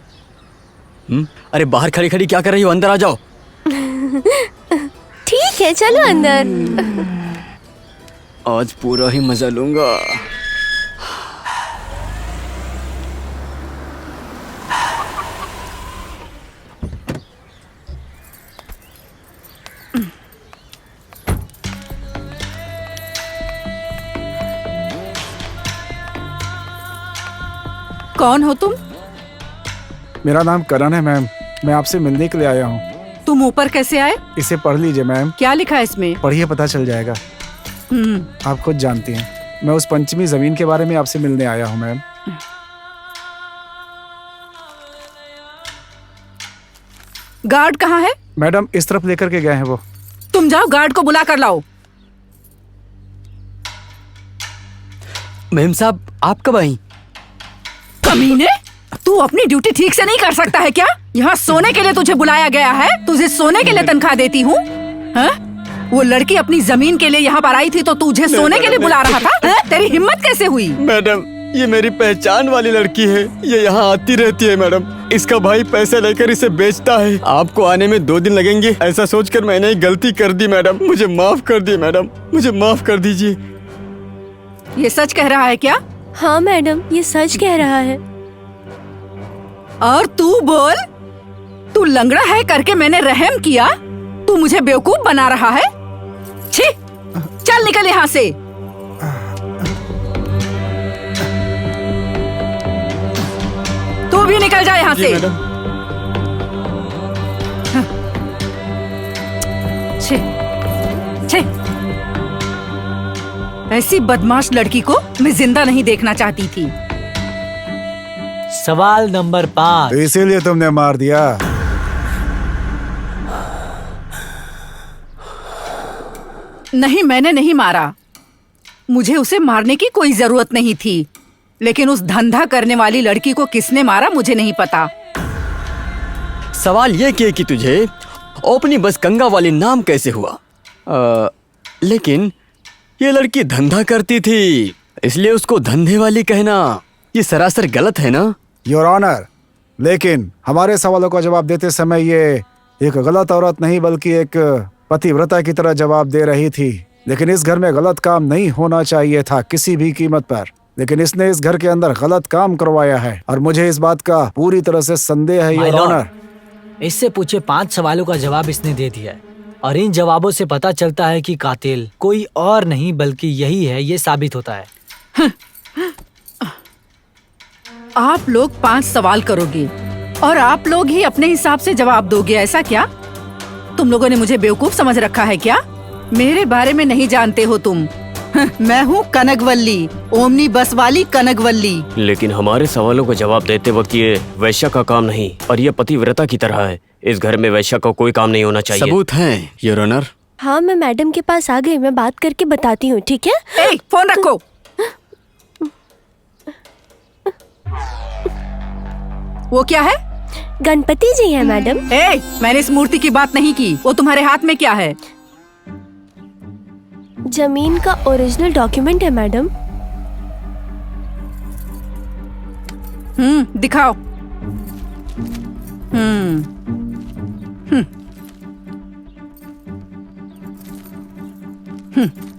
अरे बाहर खड़ी खड़ी क्या कर रही हो? अंदर आ जाओ। ठीक है, चलो अंदर। आज पूरा ही मजा लूंगा। कौन हो तुम? मेरा नाम करण है मैम। मैं आपसे मिलने के लिए आया हूँ। तुम ऊपर कैसे आए? इसे पढ़ लीजिए मैम। क्या लिखा है इसमें? पढ़िए, पता चल जाएगा। आप खुद जानती हैं, मैं उस पंचमी जमीन के बारे में आपसे मिलने आया हूँ मैम। गार्ड कहाँ है? मैडम इस तरफ लेकर के गए हैं वो। तुम जाओ, गार्ड को बुला कर लाओ। मेम साहब, आप कब आई? कमीने, तू अपनी ड्यूटी ठीक से नहीं कर सकता है क्या? यहाँ सोने के लिए तुझे बुलाया गया है, तुझे सोने के लिए तनख्वाह देती हूँ। वो लड़की अपनी जमीन के लिए यहाँ पर आई थी तो तुझे सोने के लिए बुला रहा था? तेरी हिम्मत कैसे हुई? मैडम, ये मेरी पहचान वाली लड़की है। ये यहाँ आती रहती है मैडम। इसका भाई पैसे लेकर इसे बेचता है। आपको आने में 2 दिन लगेंगे, ऐसा सोचकर मैंने गलती कर दी मैडम। मुझे माफ कर दी मैडम, मुझे माफ कर दीजिए। ये सच कह रहा है क्या? हाँ मैडम, ये सच कह रहा है। और तू बोल, तू लंगड़ा है करके मैंने रहम किया, तू मुझे बेवकूफ बना रहा है? छी, चल निकल यहाँ से। तू भी निकल जा यहाँ से। छी, छी। ऐसी बदमाश लड़की को मैं जिंदा नहीं देखना चाहती थी। सवाल नंबर 5, तो इसीलिए तुमने मार दिया? नहीं, मैंने नहीं मारा। मुझे उसे मारने की कोई जरूरत नहीं थी, लेकिन उस धंधा करने वाली लड़की को किसने मारा मुझे नहीं पता। सवाल ये कि तुझे अपनी बस गंगा वाली नाम कैसे हुआ? लेकिन ये लड़की धंधा करती थी, इसलिए उसको धंधे वाली कहना ये सरासर गलत है ना? योर ऑनर, लेकिन हमारे सवालों का जवाब देते समय ये एक गलत औरत नहीं बल्कि एक पतिव्रता की तरह जवाब दे रही थी। लेकिन इस घर में गलत काम नहीं होना चाहिए था किसी भी कीमत पर। लेकिन इसने इस घर के अंदर गलत काम करवाया है और मुझे इस बात का पूरी तरह से संदेह है, My योर lord, ऑनर। इससे पूछे 5 सवालों का जवाब इसने दे दिया है और इन जवाबों से पता चलता है कि कातिल कोई और नहीं बल्कि यही है, ये साबित होता है। आप लोग 5 सवाल करोगे और आप लोग ही अपने हिसाब से जवाब दोगे, ऐसा क्या? तुम लोगों ने मुझे बेवकूफ समझ रखा है क्या? मेरे बारे में नहीं जानते हो तुम। मैं हूँ कनकवल्ली, ओमनी बस वाली कनकवल्ली। लेकिन हमारे सवालों का जवाब देते वक्त ये वैश्या का काम नहीं और ये पतिव्रता की तरह है। इस घर में वैश्या का कोई काम नहीं होना चाहिए। सबूत हैं योर ऑनर। हाँ, मैं मैडम के पास आ गई, मैं बात करके बताती हूँ, ठीक है? ए, फोन रखो। वो क्या है? गणपति जी है मैडम। ए, मैंने इस मूर्ति की बात नहीं की। वो तुम्हारे हाथ में क्या है? जमीन का ओरिजिनल डॉक्यूमेंट है मैडम। दिखाओ।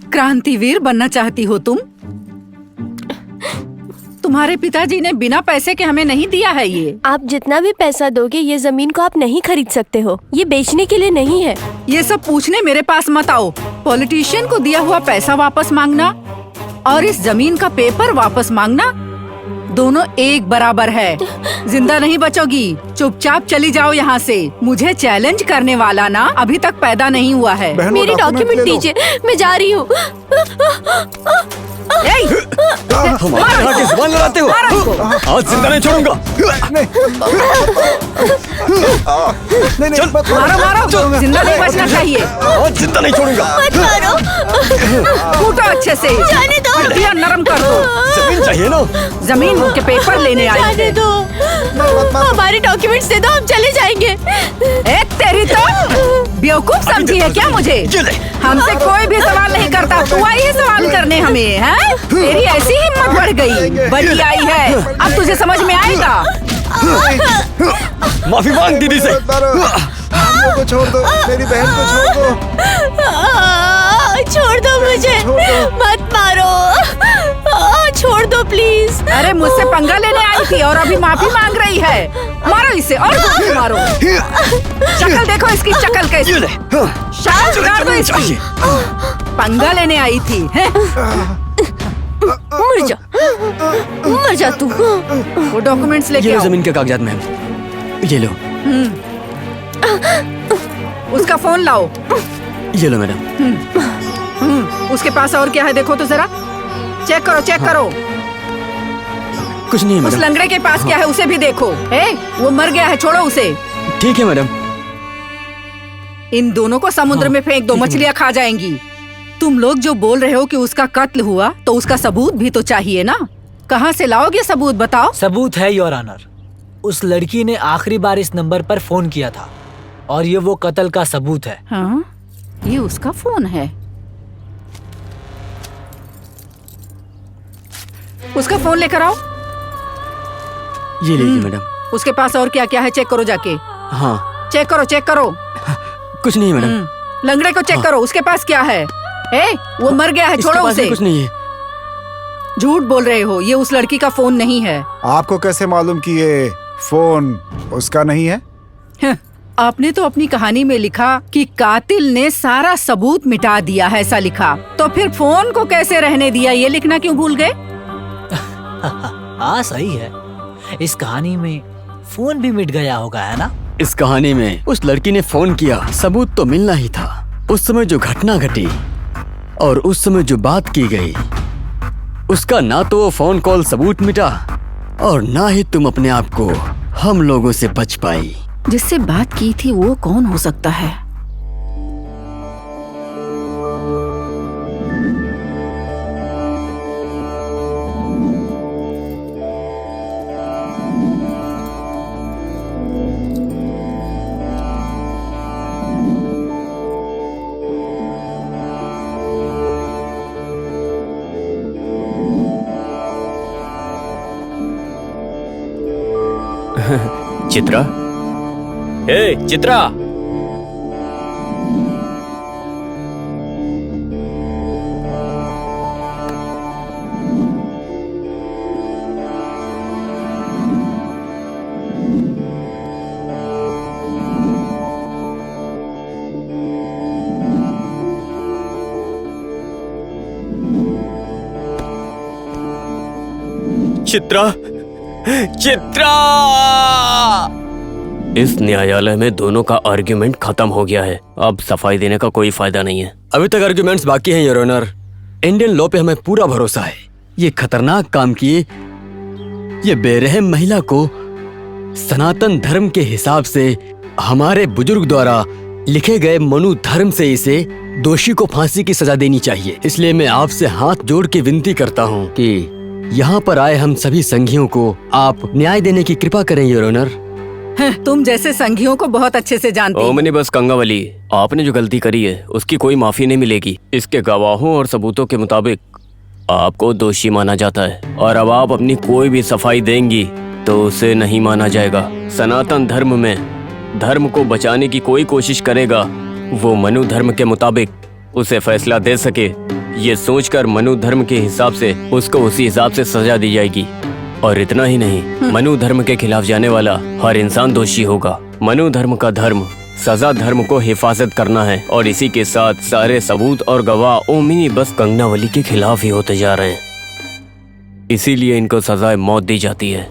क्रांतिवीर बनना चाहती हो तुम? तुम्हारे पिताजी ने बिना पैसे के हमें नहीं दिया है ये। आप जितना भी पैसा दोगे ये जमीन को आप नहीं खरीद सकते हो, ये बेचने के लिए नहीं है। ये सब पूछने मेरे पास मत आओ। पॉलिटिशियन को दिया हुआ पैसा वापस मांगना और इस जमीन का पेपर वापस मांगना दोनों एक बराबर है। जिंदा नहीं बचोगी, चुपचाप चली जाओ यहाँ से। मुझे चैलेंज करने वाला ना अभी तक पैदा नहीं हुआ है। मेरी डॉक्यूमेंट दीजिए, मैं जा रही हूँ। हमारे जुबान लड़ाते हो, आज जिंदा नहीं छोड़ूंगा। मारो मारो, जिंदा नहीं बचना चाहिए। आज जिंदा नहीं छोड़ूंगा। मत मारो, कूटो अच्छे से, जाने दो। हड्डियां नरम कर दो। जमीन चाहिए ना? जमीन के पेपर लेने आए जाने थे। दो, हमारे डॉक्यूमेंट्स दे दो, हम चले जाएंगे। ए, तेरी तो बेवकूफ समझी है क्या मुझे? हमसे कोई भी सवाल नहीं करता, तू आई है सवाल करने हमें, हैं? तेरी ऐसी हिम्मत बढ़ गई, बड़ी आई है। अब तुझे समझ में आएगा। माफी मांग दीदी से। को छोड़ दो, मेरी बहन को छोड़ दो। छोड़ दो मुझे, मत मारो, छोड़ दो प्लीज। अरे मुझसे पंगा लेने आई थी और अभी माफी मांग रही है। मारो इसे और जोर मारो। शक्ल देखो इसकी, शक्ल कैसी। शायद उतार दो इसकी। पंगा लेने आई थी, हैं? मर जा तू। वो डॉक्यूमेंट्स लेके ये आओ। जमीन के कागजात में ये लो। उसका फोन लाओ। ये लो मैडम। उसके पास और क्या है देखो तो जरा। चेक करो, चेक करो। कुछ नहीं है उस मैडम। लंगड़े के पास क्या है उसे भी देखो। वो मर गया है, छोड़ो उसे। ठीक है मैडम। इन दोनों को समुद्र में फेंक दो, मछलियाँ खा जाएंगी। तुम लोग जो बोल रहे हो कि उसका कत्ल हुआ तो उसका सबूत भी तो चाहिए ना। कहाँ से लाओगे सबूत, बताओ। सबूत है योर ऑनर। उस लड़की ने आखिरी बार इस नंबर पर फोन किया था और ये वो कत्ल का सबूत है। हाँ, ये उसका फोन है। उसका फोन लेकर आओ। ये लीजिए मैडम। उसके पास और क्या क्या है चेक करो जाके। हाँ, चेक करो, चेक करो। कुछ नहीं है मैडम। लंगड़े को चेक करो, उसके पास क्या है। वो मर गया है, इसके छोड़ो पास भी उसे। कुछ नहीं है। झूठ बोल रहे हो, ये उस लड़की का फोन नहीं है। आपको कैसे मालूम कि ये फोन उसका नहीं है? आपने तो अपनी कहानी में लिखा कि कातिल ने सारा सबूत मिटा दिया है, ऐसा लिखा। तो फिर फोन को कैसे रहने दिया, ये लिखना क्यों भूल गए? हाँ सही है, इस कहानी में फोन भी मिट गया होगा, है ना? इस कहानी में उस लड़की ने फोन किया, सबूत तो मिलना ही था। उस समय जो घटना घटी और उस समय जो बात की गई, उसका ना तो वो फोन कॉल सबूत मिटा और ना ही तुम अपने आप को हम लोगों से बच पाई। जिससे बात की थी वो कौन हो सकता है? चित्रा, चित्रा। चित्रा, चित्रा! इस न्यायालय में दोनों का आर्ग्यूमेंट खत्म हो गया है। अब सफाई देने का कोई फायदा नहीं है। अभी तक आर्ग्यूमेंट्स बाकी हैं योर ऑनर। इंडियन लॉ पे हमें पूरा भरोसा है। ये खतरनाक काम किए ये बेरहम महिला को सनातन धर्म के हिसाब से हमारे बुजुर्ग द्वारा लिखे गए मनु धर्म से इसे दोषी को फांसी की सजा देनी चाहिए। इसलिए मैं आपसे हाथ जोड़ के विनती करता हूँ कि यहाँ पर आए हम सभी संघियों को आप न्याय देने की कृपा करें योर ऑनर। तुम जैसे संघियों को बहुत अच्छे से जानते हो। ओमनी बस कंगावली, आपने जो गलती करी है उसकी कोई माफी नहीं मिलेगी। इसके गवाहों और सबूतों के मुताबिक आपको दोषी माना जाता है और अब आप अपनी कोई भी सफाई देंगी तो उसे नहीं माना जाएगा। सनातन धर्म में धर्म को बचाने की कोई कोशिश करेगा वो मनु धर्म के मुताबिक उसे फैसला दे सके, ये सोचकर मनु धर्म के हिसाब से उसको उसी हिसाब से सजा दी जाएगी। और इतना ही नहीं, मनु धर्म के खिलाफ जाने वाला हर इंसान दोषी होगा। मनु धर्म का धर्म सजा धर्म को हिफाजत करना है और इसी के साथ सारे सबूत और गवाह ओमिनी बस कंगनावली के खिलाफ ही होते जा रहे हैं। इसीलिए इनको सजाए मौत दी जाती है।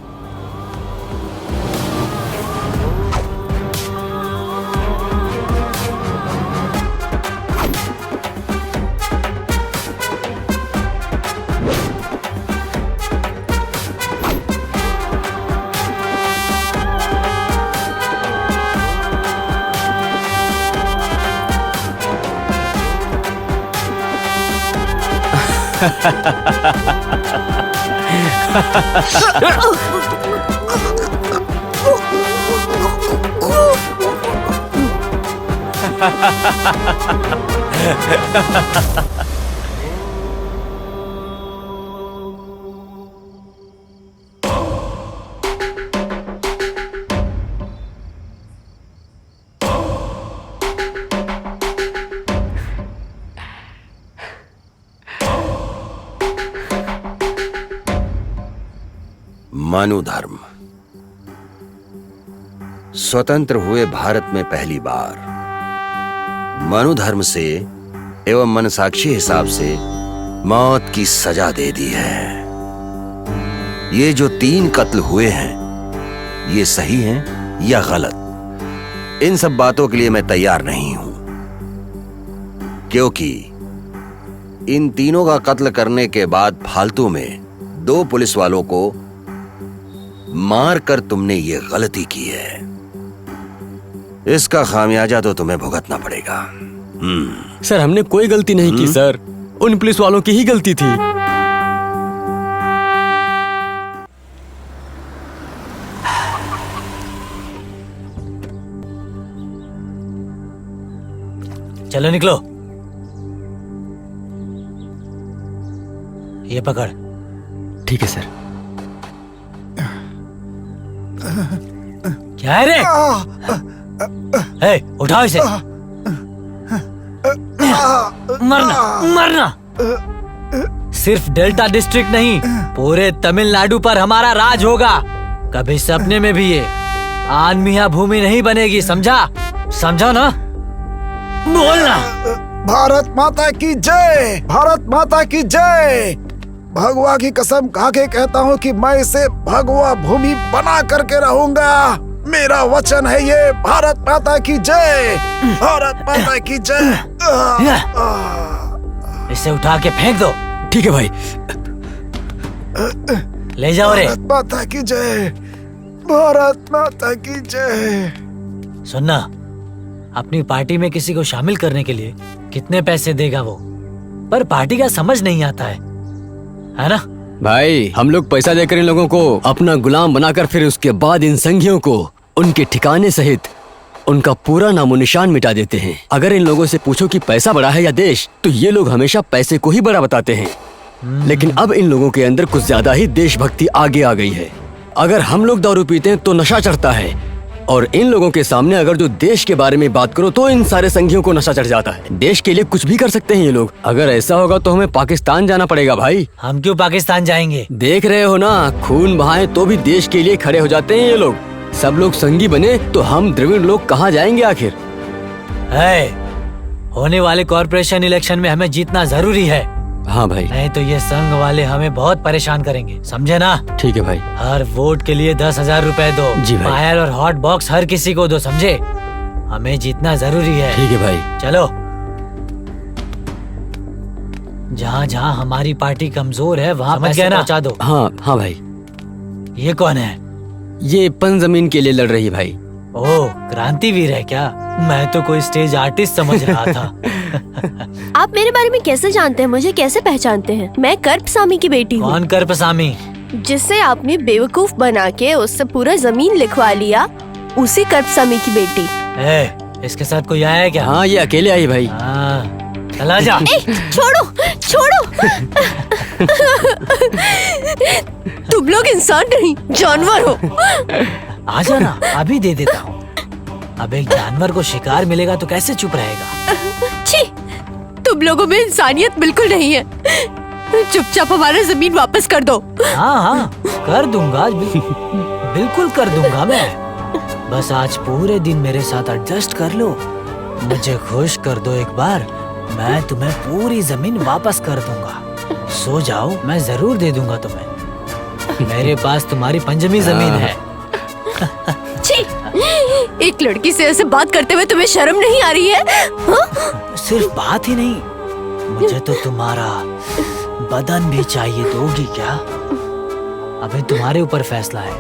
मनु धर्म स्वतंत्र हुए भारत में पहली बार मनु धर्म से एवं मनसाक्षी हिसाब से मौत की सजा दे दी है। ये जो 3 कत्ल हुए हैं ये सही हैं या गलत, इन सब बातों के लिए मैं तैयार नहीं हूं, क्योंकि इन तीनों का कत्ल करने के बाद फालतू में 2 पुलिस वालों को मार कर तुमने ये गलती की है। इसका खामियाजा तो तुम्हें भुगतना पड़ेगा। सर हमने कोई गलती नहीं की सर, उन पुलिस वालों की ही गलती थी। चलो निकलो। ये पकड़। ठीक है सर। क्या है रे? हे, उठाओ इसे। मरना मरना। सिर्फ डेल्टा डिस्ट्रिक्ट नहीं, पूरे तमिलनाडु पर हमारा राज होगा। कभी सपने में भी ये आन मियां भूमि नहीं बनेगी, समझा? समझा ना? बोलना। भारत माता की जय, भारत माता की जय। भगवा की कसम खा के कहता हूँ कि मैं इसे भगवा भूमि बना करके रहूंगा। मेरा वचन है ये। भारत माता की जय, भारत माता की जय। इसे उठा के फेंक दो। ठीक है भाई। ले जाओ रे। भारत माता की जय, भारत माता की जय। सुनना, अपनी पार्टी में किसी को शामिल करने के लिए कितने पैसे देगा वो, पर पार्टी का समझ नहीं आता है ना? भाई हम लोग पैसा देकर इन लोगों को अपना गुलाम बनाकर फिर उसके बाद इन संघियों को उनके ठिकाने सहित उनका पूरा नामो निशान मिटा देते हैं। अगर इन लोगों से पूछो कि पैसा बड़ा है या देश, तो ये लोग हमेशा पैसे को ही बड़ा बताते हैं। लेकिन अब इन लोगों के अंदर कुछ ज्यादा ही देशभक्ति आगे आ गई है। अगर हम लोग दारू पीते हैं तो नशा चढ़ता है, और इन लोगों के सामने अगर जो देश के बारे में बात करो तो इन सारे संघियों को नशा चढ़ जाता है। देश के लिए कुछ भी कर सकते हैं ये लोग। अगर ऐसा होगा तो हमें पाकिस्तान जाना पड़ेगा भाई। हम क्यों पाकिस्तान जाएंगे? देख रहे हो ना, खून बहाए तो भी देश के लिए खड़े हो जाते हैं ये लोग। सब लोग संगी बने तो हम द्रविड़ लोग कहाँ जाएंगे आखिर? होने वाले कॉर्पोरेशन इलेक्शन में हमें जीतना जरूरी है। हाँ भाई। नहीं तो ये संघ वाले हमें बहुत परेशान करेंगे, समझे ना? ठीक है भाई। हर वोट के लिए 10,000 रुपए दो। जी भाई। पायल और हॉट बॉक्स हर किसी को दो, समझे? हमें जीतना जरूरी है। ठीक है भाई। चलो। जहाँ जहाँ हमारी पार्टी कमजोर है वहाँ पैसे पहुँचा दो। हाँ हाँ भाई। ये कौन है? ये पन जमीन के लिए लड़ रही है भाई। ओह, क्रांतिवीर है क्या? मैं तो कोई स्टेज आर्टिस्ट समझ रहा था। आप मेरे बारे में कैसे जानते हैं? मुझे कैसे पहचानते हैं? मैं कर्पसामी की बेटी हूँ। कौन कर्पसामी? जिससे आपने बेवकूफ बना के उससे पूरा जमीन लिखवा लिया, उसी कर्पसामी की बेटी। इसके साथ कोई आया है क्या? हाँ, ये अकेले आई भाई। हाँ, चला जा। छोड़ो छोड़ो। तुम लोग इंसान नहीं, जानवर हो। आ जाना, अभी दे देता हूँ। अब एक जानवर को शिकार मिलेगा तो कैसे चुप रहेगा? छी, तुम लोगों में इंसानियत बिल्कुल नहीं है। चुपचाप हमारा जमीन वापस कर दो। हाँ हाँ, कर दूंगा, बिल्कुल कर दूंगा मैं। बस आज पूरे दिन मेरे साथ एडजस्ट कर लो, मुझे खुश कर दो एक बार, मैं तुम्हें पूरी जमीन वापस कर दूंगा। सो जाओ, मैं जरूर दे दूंगा तुम्हें। मेरे पास तुम्हारी पंजमी जमीन है। छी, एक लड़की से ऐसे बात करते हुए तुम्हें शर्म नहीं आ रही है? हा? सिर्फ बात ही नहीं, मुझे तो तुम्हारा बदन भी चाहिए। दोगी क्या? अभी तुम्हारे ऊपर फैसला है।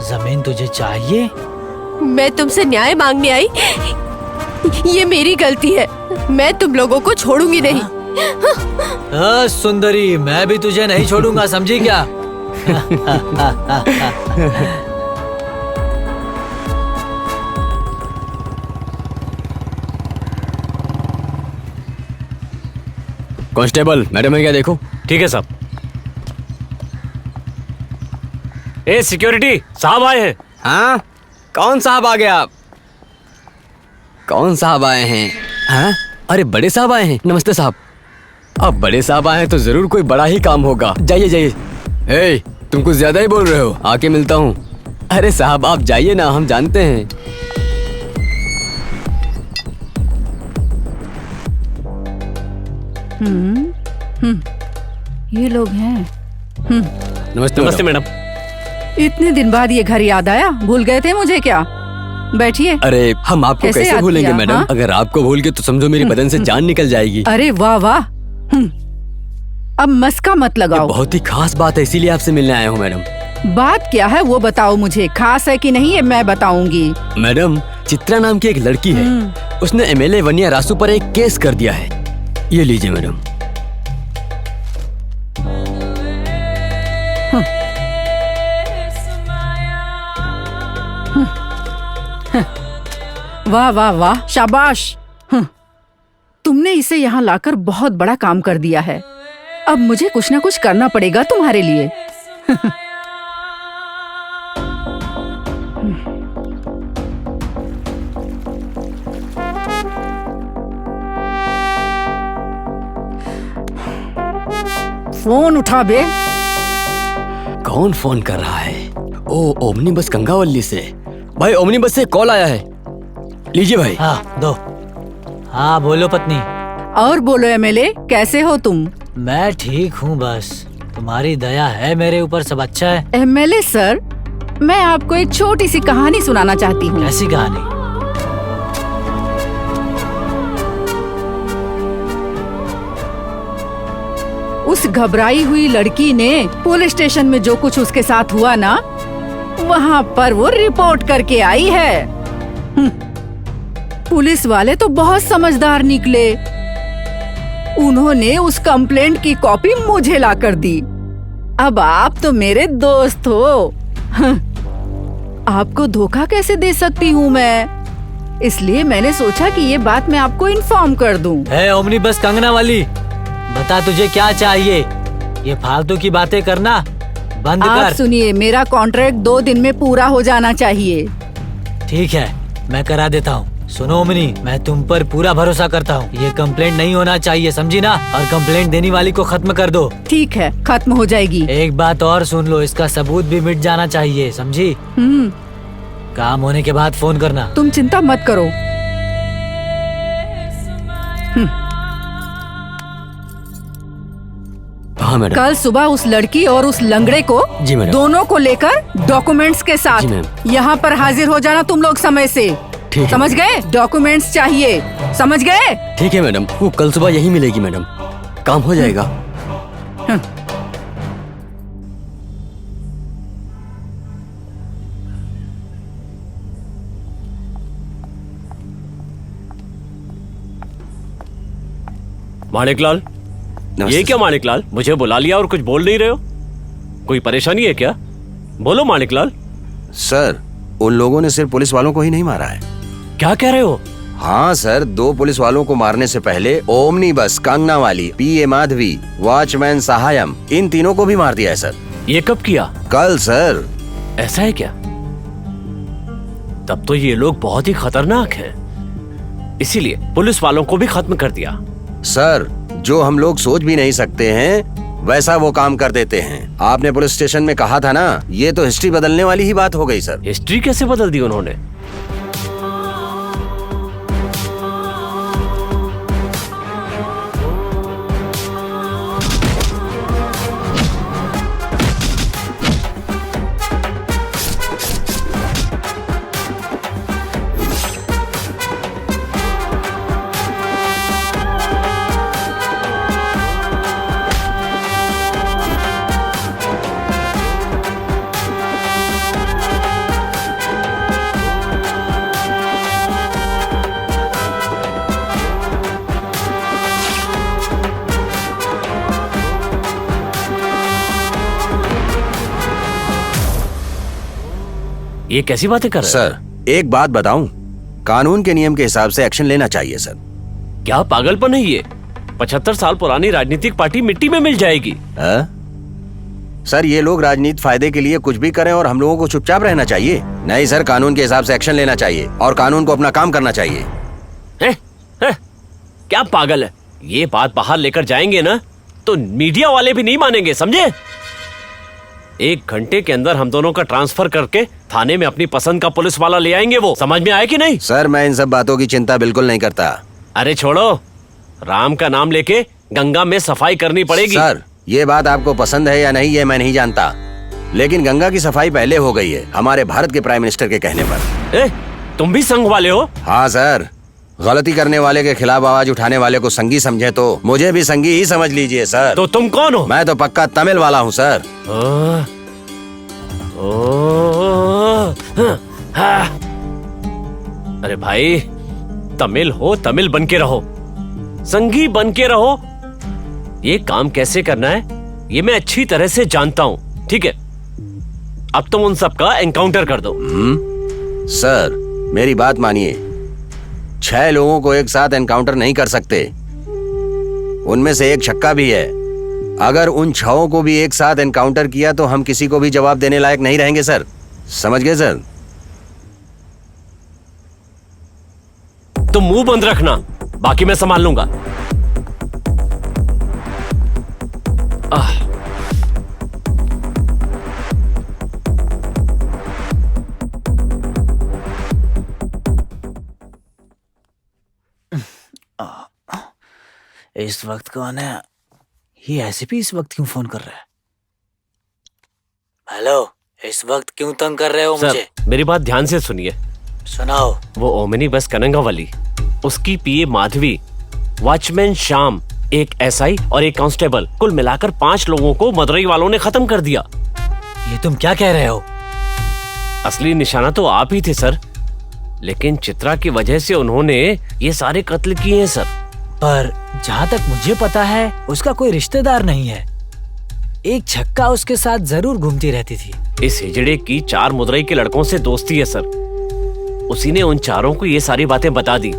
जमीन तुझे चाहिए? मैं तुमसे न्याय मांगने आई, ये मेरी गलती है। मैं तुम लोगों को छोड़ूंगी नहीं। सुंदरी, मैं भी तुझे नहीं छोड़ूंगा, समझी क्या? कांस्टेबल, मैडम है क्या देखो। ठीक है साहब। ए सिक्योरिटी, साहब आए हैं। हाँ, कौन साहब आ गया? कौन साहब आए हैं? हाँ, अरे बड़े साहब आए हैं। नमस्ते साहब। अब बड़े साहब आए हैं तो जरूर कोई बड़ा ही काम होगा। जाइए जाइए। ए, तुम कुछ ज्यादा ही बोल रहे हो, आके मिलता हूँ। अरे साहब आप जाइए ना, हम जानते हैं। ये लोग हैं। नमस्ते नमस्ते मैडम। इतने दिन बाद ये घर याद आया? भूल गए थे मुझे क्या? बैठिए। अरे हम आपको कैसे कैसे याद भूलेंगे किया, मैडम? हाँ? अगर आपको भूल गए तो समझो मेरी बदन से जान निकल जाएगी। अरे वाह वाह। अब मस्का मत ये लगाओ। बहुत ही खास बात है, इसीलिए आपसे मिलने आया हूँ मैडम। बात क्या है वो बताओ मुझे। खास है कि नहीं ये मैं बताऊंगी। मैडम, चित्रा नाम की एक लड़की है, उसने एमएलए वनिया रासू पर एक केस कर दिया है। ये लीजिए मैडम। वाह वाह वाह, शाबाश। तुमने इसे यहाँ लाकर बहुत बड़ा काम कर दिया है। अब मुझे कुछ ना कुछ करना पड़ेगा तुम्हारे लिए। फोन उठा बे। कौन फोन कर रहा है? ओ, ओमनी बस गंगावल्ली से। भाई ओमनी बस से कॉल आया है, लीजिए भाई। हाँ दो। हाँ बोलो पत्नी। और बोलो एमएलए, कैसे हो तुम? मैं ठीक हूँ, बस तुम्हारी दया है मेरे ऊपर, सब अच्छा है। एमएलए सर, मैं आपको एक छोटी सी कहानी सुनाना चाहती हूँ। कैसी कहानी? उस घबराई हुई लड़की ने पुलिस स्टेशन में जो कुछ उसके साथ हुआ ना, वहाँ पर वो रिपोर्ट करके आई है। पुलिस वाले तो बहुत समझदार निकले। उन्होंने उस कंप्लेंट की कॉपी मुझे लाकर दी। अब आप तो मेरे दोस्त हो, आपको धोखा कैसे दे सकती हूँ मैं? इसलिए मैंने सोचा कि ये बात मैं आपको इन्फॉर्म कर दूं। है ओमनी बस कंगना वाली, बता तुझे क्या चाहिए? ये फालतू की बातें करना बंद आप कर। सुनिए, मेरा कॉन्ट्रैक्ट 2 दिन में पूरा हो जाना चाहिए। ठीक है, मैं करा देता हूँ। सुनो ओमनी, मैं तुम पर पूरा भरोसा करता हूँ। ये कंप्लेंट नहीं होना चाहिए, समझी ना? और कंप्लेंट देने वाली को खत्म कर दो। ठीक है, खत्म हो जाएगी। एक बात और सुन लो, इसका सबूत भी मिट जाना चाहिए, समझी? काम होने के बाद फोन करना। तुम चिंता मत करो। हाँ मैडम। कल सुबह उस लड़की और उस लंगड़े को, जी मैडम। दोनों को लेकर डॉक्यूमेंट्स के जी साथ मैम। यहाँ पर हाजिर हो जाना तुम लोग समय से। ठीक है। समझ गए? डॉक्यूमेंट्स चाहिए, समझ गए? ठीक है मैडम, वो कल सुबह यही मिलेगी मैडम, काम हो जाएगा। माणिकलाल, ये क्या माणिकलाल, मुझे बुला लिया और कुछ बोल नहीं रहे हो? कोई परेशानी है क्या? बोलो माणिकलाल। सर, उन लोगों ने सिर्फ पुलिस वालों को ही नहीं मारा है। क्या कह रहे हो? हाँ सर, 2 पुलिस वालों को मारने से पहले ओमनी बस, कंगना वाली, पीए माधवी, वॉचमैन सहायम, इन तीनों को भी मार दिया है सर। ये कब किया? कल सर। ऐसा है क्या? तब तो ये लोग बहुत ही खतरनाक हैं, इसीलिए पुलिस वालों को भी खत्म कर दिया। सर, जो हम लोग सोच भी नहीं सकते हैं वैसा वो काम कर देते हैं। आपने पुलिस स्टेशन में कहा था ना, ये तो हिस्ट्री बदलने वाली ही बात हो गई सर। हिस्ट्री कैसे बदल दी उन्होंने? ये कैसी बातें कर रहे हैं? सर, एक बात बताऊं, कानून के नियम के हिसाब से एक्शन लेना चाहिए सर। क्या पागलपन है ये? 75 साल पुरानी राजनीतिक पार्टी मिट्टी में मिल जाएगी। सर, ये लोग राजनीति फायदे के लिए कुछ भी करें और हम लोगों को चुपचाप रहना चाहिए? नहीं सर, कानून के हिसाब से एक्शन लेना चाहिए और कानून को अपना काम करना चाहिए। क्या पागल है? ये बात बाहर लेकर जाएंगे ना तो मीडिया वाले भी नहीं मानेंगे, समझे? 1 घंटे के अंदर हम दोनों का ट्रांसफर करके थाने में अपनी पसंद का पुलिस वाला ले आएंगे। वो समझ में आया कि नहीं? सर, मैं इन सब बातों की चिंता बिल्कुल नहीं करता। अरे छोड़ो, राम का नाम लेके गंगा में सफाई करनी पड़ेगी। सर, ये बात आपको पसंद है या नहीं ये मैं नहीं जानता, लेकिन गंगा की सफाई पहले हो गई है हमारे भारत के प्राइम मिनिस्टर के कहने पर। तुम भी संघ वाले हो? हाँ सर, गलती करने वाले के खिलाफ आवाज उठाने वाले को संगी समझे तो मुझे भी संगी ही समझ लीजिए सर। तो तुम कौन हो? मैं तो पक्का तमिल वाला हूँ सर। अरे भाई, तमिल हो तमिल बन के रहो, संगी बन के रहो। ये काम कैसे करना है ये मैं अच्छी तरह से जानता हूँ, ठीक है? अब तुम उन सब का एनकाउंटर कर दो। सर, मेरी बात मानिए, 6 लोगों को एक साथ एनकाउंटर नहीं कर सकते, उनमें से एक छक्का भी है। अगर उन 6 को भी एक साथ एनकाउंटर किया तो हम किसी को भी जवाब देने लायक नहीं रहेंगे सर, समझ गए सर? तुम मुंह बंद रखना, बाकी मैं संभाल लूंगा। इस वक्त कौन है? ये ऐसे भी इस वक्त क्यों फोन कर रहा है? हेलो, इस वक्त क्यों तंग कर रहे हो मुझे? मेरी बात ध्यान से सुनिए। सुनाओ। वो ओमिनी बस कनंगा वाली, उसकी पीए माधवी, वॉचमैन श्याम, एक एसआई और एक कांस्टेबल, कुल मिलाकर 5 लोगों को मदुरई वालों ने खत्म कर दिया। ये तुम क्या कह रहे हो? असली निशाना तो आप ही थे सर, लेकिन चित्रा की वजह से उन्होंने ये सारे कत्ल किए हैं सर। पर जहाँ तक मुझे पता है उसका कोई रिश्तेदार नहीं है। एक छक्का उसके साथ जरूर घूमती रहती थी। इस हिजड़े की 4 मदुरई के लड़कों से दोस्ती है सर, उसी ने उन 4 को ये सारी बातें बता दी।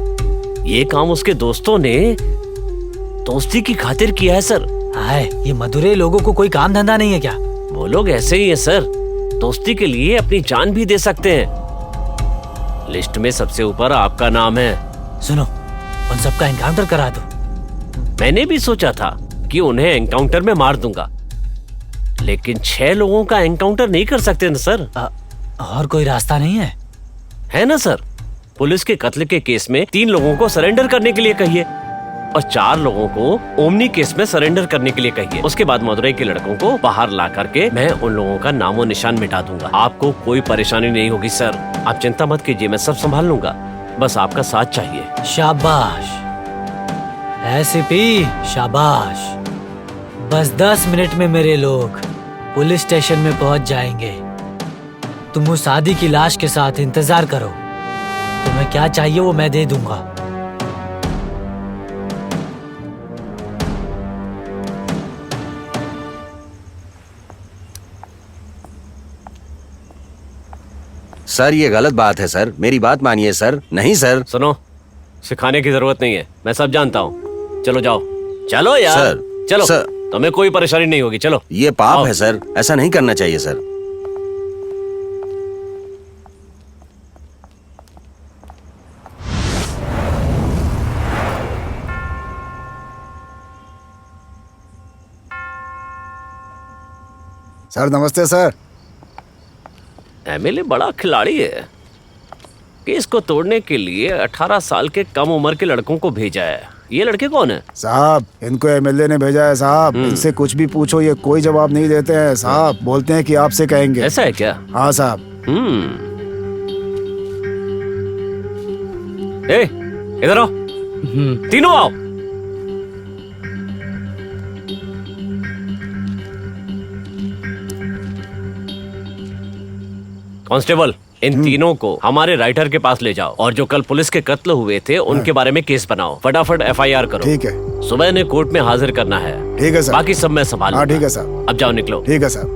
ये काम उसके दोस्तों ने दोस्ती की खातिर किया है सर। हाय, ये मदुरई लोगों को कोई काम धंधा नहीं है क्या? वो लोग ऐसे ही हैं सर, दोस्ती के लिए अपनी जान भी दे सकते हैं। लिस्ट में सबसे ऊपर आपका नाम है। सुनो, उन सबका एनकाउंटर करा दो। मैंने भी सोचा था कि उन्हें एनकाउंटर में मार दूंगा, लेकिन 6 लोगों का एनकाउंटर नहीं कर सकते ना सर। और कोई रास्ता नहीं है? है ना सर, पुलिस के कत्ल के केस में 3 लोगों को सरेंडर करने के लिए कहिए। और 4 लोगों को ओमनी केस में सरेंडर करने के लिए कहिए। उसके बाद मदुरई के लड़कों को बाहर ला करके मैं उन लोगों का नामो निशान मिटा दूंगा। आपको कोई परेशानी नहीं होगी सर, आप चिंता मत कीजिए, मैं सब संभाल लूंगा, बस आपका साथ चाहिए। शाबाश एसीपी, शाबाश। बस 10 मिनट में मेरे लोग पुलिस स्टेशन में पहुंच जाएंगे। तुम उस आदि की लाश के साथ इंतजार करो, तुम्हें क्या चाहिए वो मैं दे दूंगा। सर ये गलत बात है सर, मेरी बात मानिए सर। नहीं सर। सुनो, सिखाने की जरूरत नहीं है, मैं सब जानता हूँ। चलो जाओ, चलो यार सर, चलो सर। तुम्हें कोई परेशानी नहीं होगी, चलो। ये पाप आओ। है सर, ऐसा नहीं करना चाहिए सर। सर नमस्ते सर। एमएलए बड़ा खिलाड़ी है, केस को तोड़ने के लिए 18 साल के कम उम्र के लड़कों को भेजा है। ये लड़के कौन है? साहब इनको एमएलए ने भेजा है साहब। इनसे कुछ भी पूछो ये कोई जवाब नहीं देते हैं साहब, बोलते हैं कि आपसे कहेंगे। ऐसा है क्या? हाँ साहब। ए, इधर आओ, तीनों आओ। कांस्टेबल, इन तीनों को हमारे राइटर के पास ले जाओ और जो कल पुलिस के कत्ल हुए थे उनके बारे में केस बनाओ। फटाफट FIR करो। ठीक है। सुबह ने कोर्ट में हाजिर करना है। ठीक है सर। बाकी सब मैं संभाल हाँ लूंगा। ठीक है साहब। अब जाओ, निकलो। ठीक है साहब।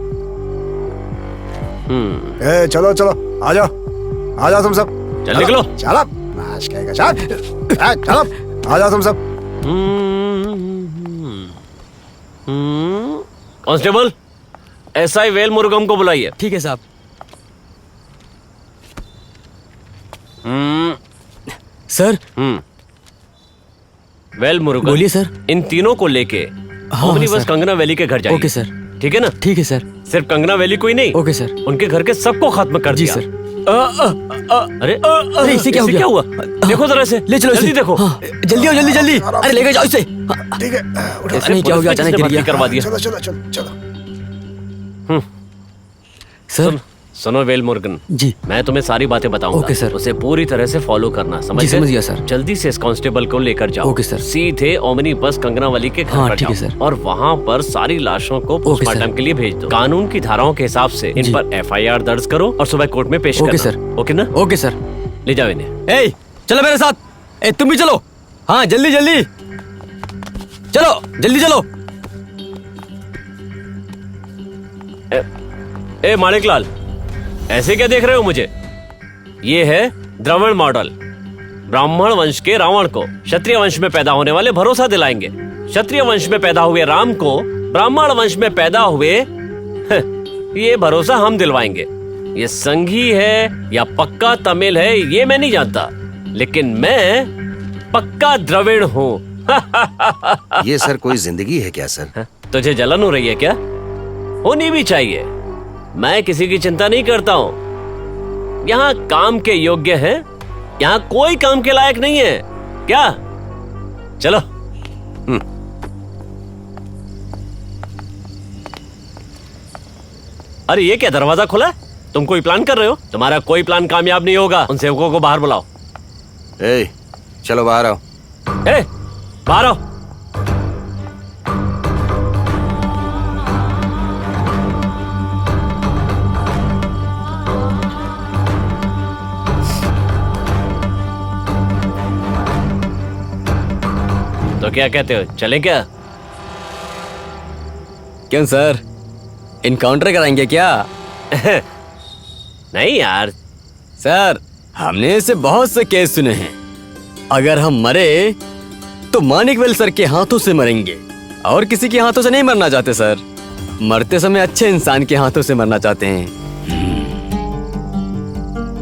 ए चलो चलो, आ जाओ आ जाओ तुम सब। चल निकलो। चलो नाश कहेगा चलो, आ जाओ तुम सब। कांस्टेबल, SI वेल मुरुगम को बुलाइए। ठीक है साहब। सर। वेल मुरुगन, बोलिए सर। इन तीनों को लेके ओमनी बस कंगना वैली के घर जाइए। Okay sir. ठीक है ना? ठीक है सर। सिर्फ कंगना वैली को ही नहीं, ओके सर। उनके घर के सबको खत्म कर जी दिया। सर। अरे अरे इसे क्या हो गया? देखो जरा इसे, ले चलो जल्दी इसे। देखो। हाँ, जल्दी आओ, जल्दी जल्दी। अरे लेके जाओ इसे। ठीक है इसे नहीं क्या हो गया, पुलिस अचानक गिर भर्ती गया। करवा दिया। चलो चलो चलो चलो। सर सुनो वेल मुरुगन जी, मैं तुम्हें सारी बातें बताऊंगा। Okay sir. उसे पूरी तरह से फॉलो करना, समझ जी गए? समझ गया सर। जल्दी से इस कांस्टेबल को लेकर जाओ। Okay sir. सीधे ओमनी बस कंगनावाली के घर हाँ, पर ठीक है जाओ सर। और वहाँ पर सारी लाशों को ओके पोस्टमार्टम सर। के लिए भेज दो। कानून की धाराओं के हिसाब से इन जी। पर FIR दर्ज करो और सुबह कोर्ट में पेश ओके करना। सर। ओके ना? Okay sir. ले जाओ इन्हें। ए चलो मेरे साथ। ए तुम भी चलो। हाँ जल्दी जल्दी चलो, जल्दी चलो। ए माणिकलाल, ऐसे क्या देख रहे हो मुझे? ये है द्रविड़ मॉडल। ब्राह्मण वंश के रावण को क्षत्रिय वंश में पैदा होने वाले भरोसा दिलाएंगे। क्षत्रिय वंश में पैदा हुए राम को ब्राह्मण वंश में पैदा हुए ये भरोसा हम दिलवाएंगे। ये संघी है या पक्का तमिल है ये मैं नहीं जानता, लेकिन मैं पक्का द्रविड़ हूँ। ये सर कोई जिंदगी है क्या सर? तुझे जलन हो रही है क्या? होनी भी चाहिए। मैं किसी की चिंता नहीं करता हूँ। यहाँ काम के योग्य हैं, यहाँ कोई काम के लायक नहीं है। क्या? चलो। अरे ये क्या दरवाजा खुला है? तुम कोई प्लान कर रहे हो? तुम्हारा कोई प्लान कामयाब नहीं होगा। उन सेवकों को बाहर बुलाओ। ए चलो बाहर आओ। ए बाहर आओ। तो क्या कहते हो, चलें क्या? क्यों सर, इनकाउंटर कराएंगे क्या? नहीं यार सर, हमने ऐसे बहुत से केस सुने हैं। अगर हम मरे तो मानिकवेल सर के हाथों से मरेंगे और किसी के हाथों से नहीं मरना चाहते सर। मरते समय अच्छे इंसान के हाथों से मरना चाहते हैं।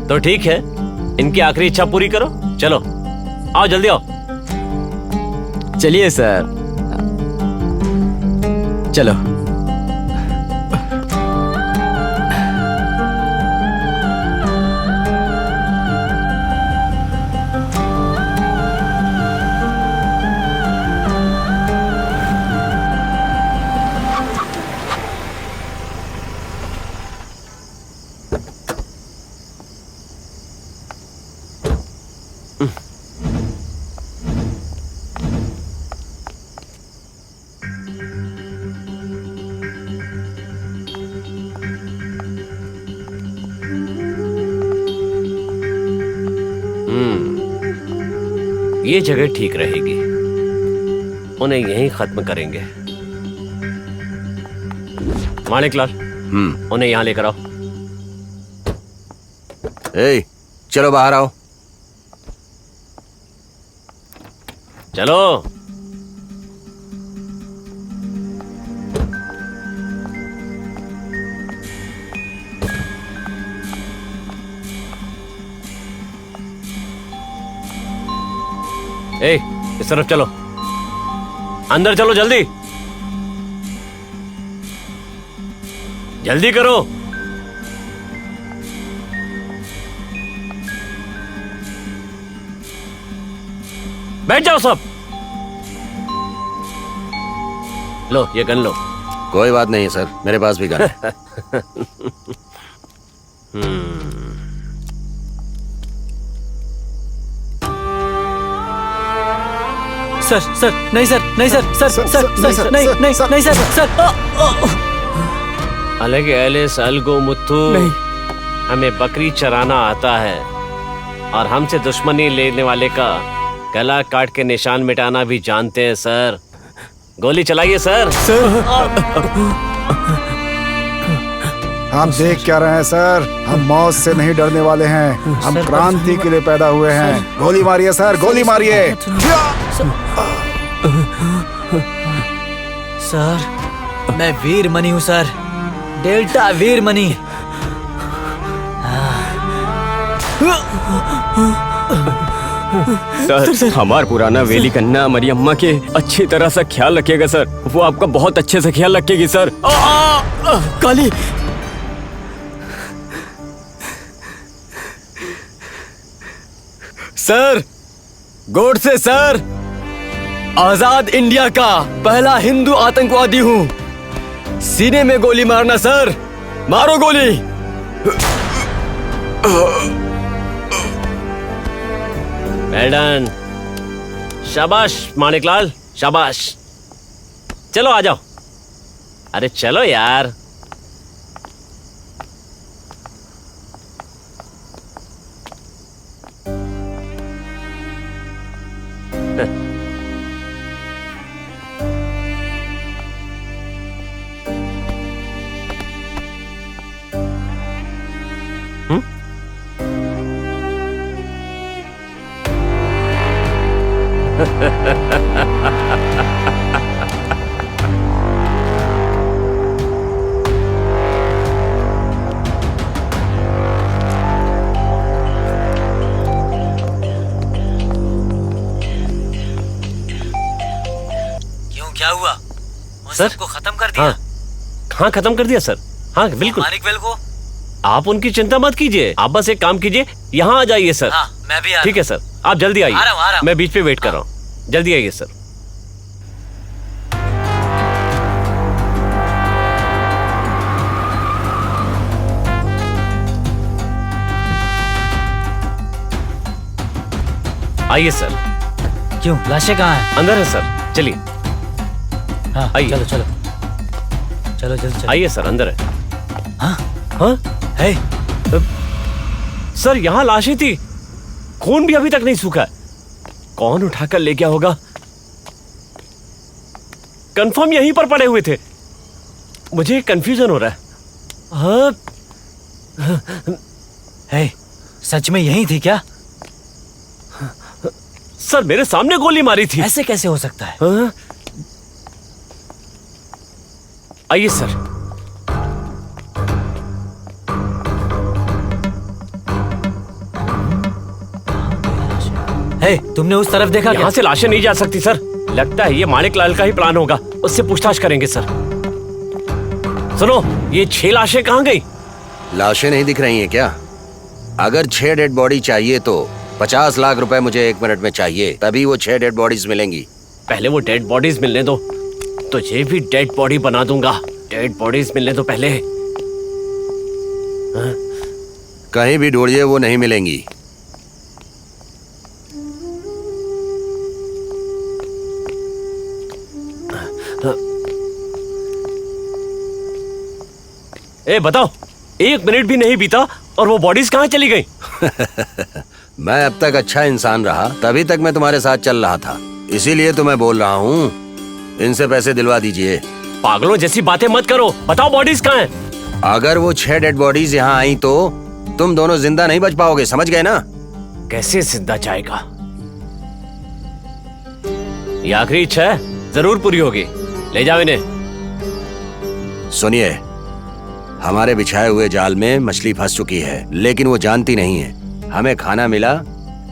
तो ठीक है, इनकी आखिरी इच्छा पूरी करो। चलो आओ, जल्दी आओ। चलिए सर, चलो। ये जगह ठीक रहेगी, उन्हें यहीं खत्म करेंगे। माणिकलाल, उन्हें यहां लेकर आओ। ए, चलो बाहर आओ। चलो। ए, इस तरफ चलो, अंदर चलो, जल्दी जल्दी करो। बैठ जाओ सब। लो, ये गन लो। कोई बात नहीं सर, मेरे पास भी गन है। सर नहीं सर, नहीं सर, नहीं सर। अलग एलिस अलगो मुत्थू, हमें बकरी चराना आता है और हमसे दुश्मनी लेने वाले का गला काट के निशान मिटाना भी जानते हैं सर। गोली चलाइए सर। हम देख क्या रहे हैं सर? हम मौत से नहीं डरने वाले हैं, हम क्रांति के लिए पैदा हुए हैं। गोली मारिए सर, गोली मारिए। सर, मैं वीरमणि हूँ सर, डेल्टा वीरमणि। सर, हमार पुराना वेली कन्या मरियम्मा के अच्छी तरह से ख्याल रखिएगा सर, वो आपका बहुत अच्छे से ख्याल रखेगी सर। काली, सर, गोडसे सर, आजाद इंडिया का पहला हिंदू आतंकवादी हूँ। सीने में गोली मारना सर, मारो गोली। वेल डन, शाबाश माणिकलाल, शाबाश। चलो आ जाओ, अरे चलो यार। क्या हुआ? सर को खत्म कर दिया? हाँ, खत्म कर दिया सर। हाँ बिल्कुल। मानिकवेल को? आप उनकी चिंता मत कीजिए, आप बस एक काम कीजिए, यहाँ आ जाइए सर। हाँ, मैं भी आ रहा हूँ। ठीक है सर, आप जल्दी आइए। आ रहा हूँ। मैं बीच पे वेट कर रहा हूँ, जल्दी आइए सर। आइए सर। क्यों, लाशें कहाँ हैं? अंदर है सर, चलिए। हाँ, आइए। चलो चलो चलो जल्दी। आइए सर, अंदर है। हाँ हाँ है सर, यहाँ लाशें थी, खून भी अभी तक नहीं सूखा है। कौन उठाकर ले गया होगा? कंफर्म यहीं पर पड़े हुए थे, मुझे कंफ्यूजन हो रहा है। हाँ है, सच में यही थी क्या? सर, मेरे सामने गोली मारी थी। ऐसे कैसे हो सकता है? हाँ? आइए सर। है, तुमने उस तरफ देखा? यहाँ से लाशें नहीं जा सकती सर, लगता है ये माणिकलाल का ही प्लान होगा, उससे पूछताछ करेंगे सर। सुनो, ये 6 लाशें कहाँ गई? लाशें नहीं दिख रही हैं क्या? अगर 6 डेड बॉडी चाहिए तो 50 लाख रुपए मुझे 1 मिनट में चाहिए, तभी वो 6 डेड बॉडीज मिलेंगी। पहले वो डेड बॉडीज मिलने दो, तुझे भी डेड बॉडी बना दूंगा। डेड बॉडीज मिलने दो पहले। हाँ? कहीं भी ढूंढिए, वो नहीं मिलेंगी। ए बताओ, 1 मिनट भी नहीं बीता और वो बॉडीज कहाँ चली गई? मैं अब तक अच्छा इंसान रहा, तभी तक मैं तुम्हारे साथ चल रहा था। इसीलिए तो मैं बोल रहा हूँ, इनसे पैसे दिलवा दीजिए। पागलों जैसी बातें मत करो। बताओ बॉडीज कहाँ हैं? अगर वो 6 डेड बॉडीज यहाँ आई तो तुम दोनों जिंदा नहीं बच पाओगे, समझ गए ना? कैसे जिंदा जाएगा? ये आखिरी इच्छा है, जरूर पूरी होगी। ले जाओ इन्हें। सुनिए, हमारे बिछाए हुए जाल में मछली फंस चुकी है, लेकिन वो जानती नहीं है। हमें खाना मिला,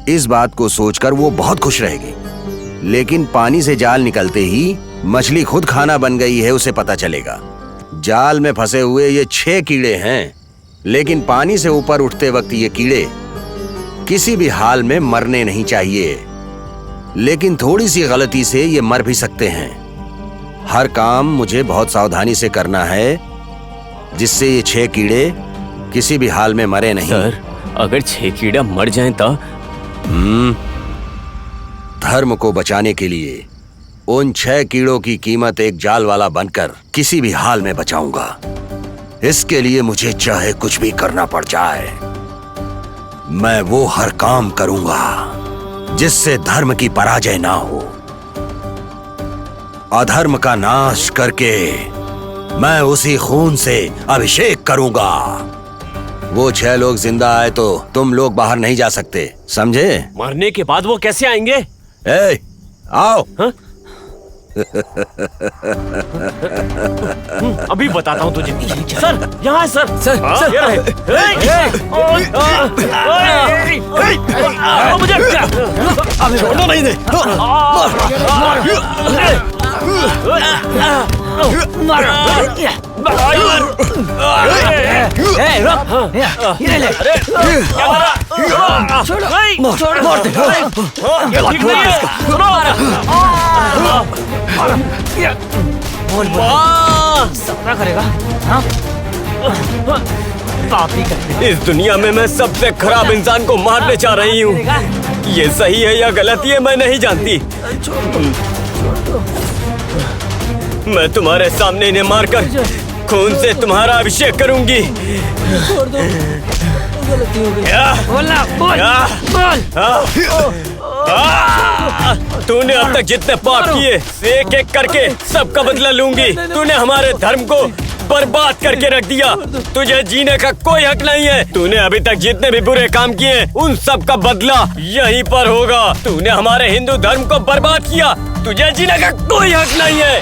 इस बात को सोचकर वो बहुत खुश रहेगी। लेकिन पानी से जाल निकलते ही मछली खुद खाना बन गई है, उसे पता चलेगा। जाल में फंसे हुए ये 6 कीड़े हैं, लेकिन पानी से ऊपर उठते वक्त ये कीड़े किसी भी हाल में मरने नहीं चाहिए। लेकिन थोड़ी सी गलती से ये मर भी सकते हैं। हर काम मुझे बहुत सावधानी से करना है, जिससे ये 6 कीड़े किसी भी हाल में मरे नहीं। सर, अगर 6 कीड़ा मर जाएं तो? धर्म को बचाने के लिए उन 6 कीड़ों की कीमत एक जाल वाला बनकर किसी भी हाल में बचाऊंगा। इसके लिए मुझे चाहे कुछ भी करना पड़ जाए, मैं वो हर काम करूंगा जिससे धर्म की पराजय ना हो। अधर्म का नाश करके मैं उसी खून से अभिषेक करूंगा। वो 6 लोग जिंदा आए तो तुम लोग बाहर नहीं जा सकते, समझे? मरने के बाद वो कैसे आएंगे? ए, आओ। हाँ? अभी बताता हूँ तुझे। सर, यहाँ है सर। Sir, sir. ये रहे। मुझे छोड़ो नहीं दे। इस दुनिया में मैं सबसे खराब इंसान को मारने जा रही हूँ। ये सही है या गलत है मैं नहीं जानती। मैं तुम्हारे सामने इन्हें मारकर खून से तुम्हारा अभिषेक करूंगी। छोड़ दो, गलती हो गई। बोलना, बोल। तूने अब तक जितने पाप किए, एक एक करके सबका बदला लूंगी। तूने हमारे धर्म को बर्बाद करके रख दिया। तुझे जीने का कोई हक नहीं है। तूने अभी तक जितने भी बुरे काम किए, उन सब का बदला यहीं पर होगा। तूने हमारे हिंदू धर्म को बर्बाद किया। तुझे जीने का कोई हक नहीं है।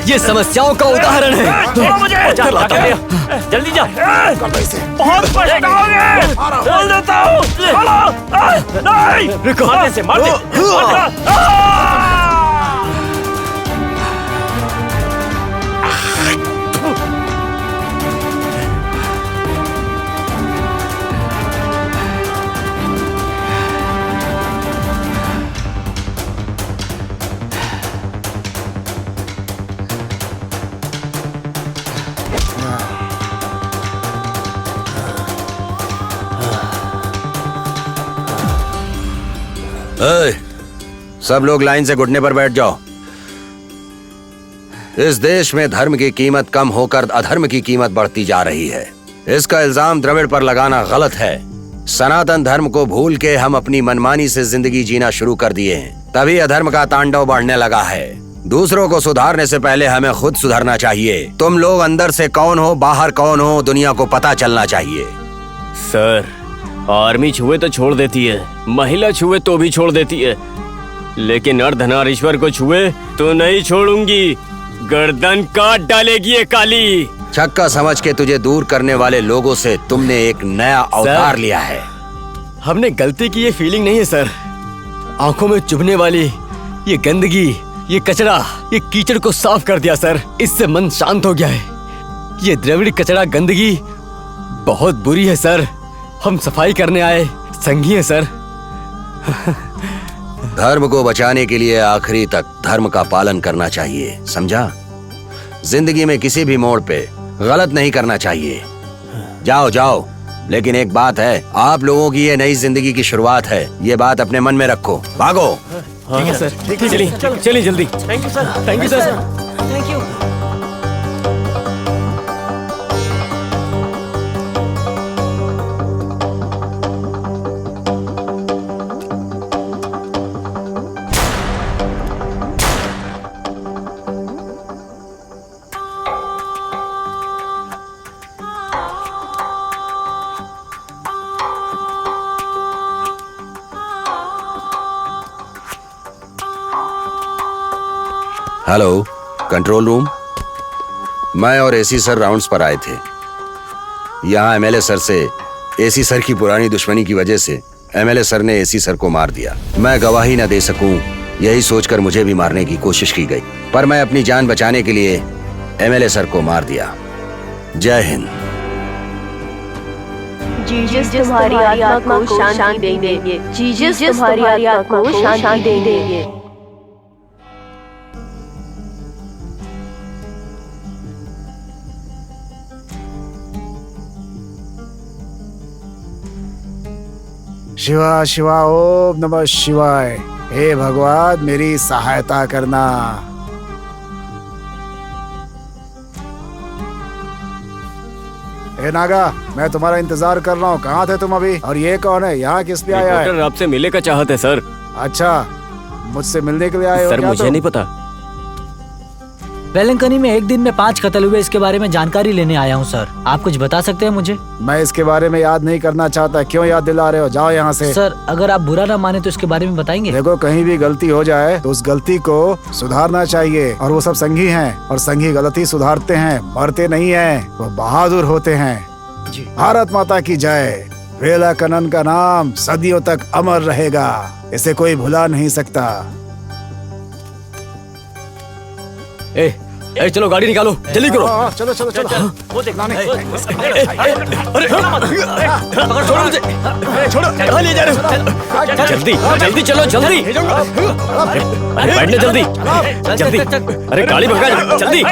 ये समस्याओं का उदाहरण है। जल्दी जा। बहुत पछताओगे। बोल देता हूँ। नहीं, मारने से मार दे। सब लोग लाइन से घुटने पर बैठ जाओ। इस देश में धर्म की कीमत कम होकर अधर्म की कीमत बढ़ती जा रही है। इसका इल्जाम द्रविड़ पर लगाना गलत है। सनातन धर्म को भूल के हम अपनी मनमानी से जिंदगी जीना शुरू कर दिए हैं, तभी अधर्म का तांडव बढ़ने लगा है। दूसरों को सुधारने से पहले हमें खुद सुधरना चाहिए। तुम लोग अंदर से कौन हो, बाहर कौन हो, दुनिया को पता चलना चाहिए। सर, आर्मी छुए तो छोड़ देती है, महिला छुए तो भी छोड़ देती है, लेकिन अर्धनारीश्वर को छुए तो नहीं छोड़ूंगी। गर्दन काट डालेगी ये काली। छक्का समझ के तुझे दूर करने वाले लोगों से तुमने एक नया अवतार लिया है। हमने गलती की ये फीलिंग नहीं है सर। आंखों में चुभने वाली ये गंदगी, ये कचरा, ये कीचड़ को साफ कर दिया सर। इससे मन शांत हो गया है। ये द्रविड़ कचरा गंदगी बहुत बुरी है सर। हम सफाई करने आए संगी हैं सर। धर्म को बचाने के लिए आखिरी तक धर्म का पालन करना चाहिए, समझा? जिंदगी में किसी भी मोड़ पे गलत नहीं करना चाहिए। जाओ जाओ, लेकिन एक बात है, आप लोगों की ये नई जिंदगी की शुरुआत है, ये बात अपने मन में रखो। भागो। ठीक है सर, चलिए चलिए जल्दी। Thank you sir, thank you sir, thank you. Hello, control room. मैं और एसी सर राउंड्स पर आए थे। यहाँ एमएलए सर से एसी सर की पुरानी दुश्मनी की वजह से एमएलए सर ने एसी सर को मार दिया। मैं गवाही न दे सकूं, यही सोचकर मुझे भी मारने की कोशिश की गई, पर मैं अपनी जान बचाने के लिए एमएलए सर को मार दिया। जय हिंद। जीसस तुम्हारी आत्मा को शांति देंगे। जीसस तुम्हारी आत्मा को शांति देंगे। शिवा शिवा ओम नमः शिवाय। हे भगवान, मेरी सहायता करना। हे नागा, मैं तुम्हारा इंतजार कर रहा हूँ। कहाँ थे तुम अभी? और ये कौन है? यहाँ किस लिए आया है? रिपोर्टर आपसे मिलने का चाहते सर। अच्छा, मुझसे मिलने के लिए आए हो सर? क्या मुझे तुम? नहीं पता। वेलंकनी में एक दिन में 5 कत्ल हुए, इसके बारे में जानकारी लेने आया हूँ सर। आप कुछ बता सकते हैं मुझे? मैं इसके बारे में याद नहीं करना चाहता। क्यों याद दिला रहे हो? जाओ यहाँ से। सर, अगर आप बुरा ना माने तो इसके बारे में बताएंगे? देखो, कहीं भी गलती हो जाए तो उस गलती को सुधारना चाहिए, और वो सब संघी हैं, और संघी गलती सुधारते हैं, मरते नहीं हैं। वो बहादुर होते हैं। जी। भारत माता की जय। वेलाकनन का नाम सदियों तक अमर रहेगा, इसे कोई भुला नहीं सकता। ए, चलो गाड़ी निकालो, जल्दी करो। चलो चलो चलो। वो देख। अरे छोड़ो मुझे, छोड़ो, कहाँ ले जा रहे हो? जल्दी जल्दी चलो, जल्दी। अरे बैठने, जल्दी जल्दी। अरे गाड़ी भगा, जल्दी।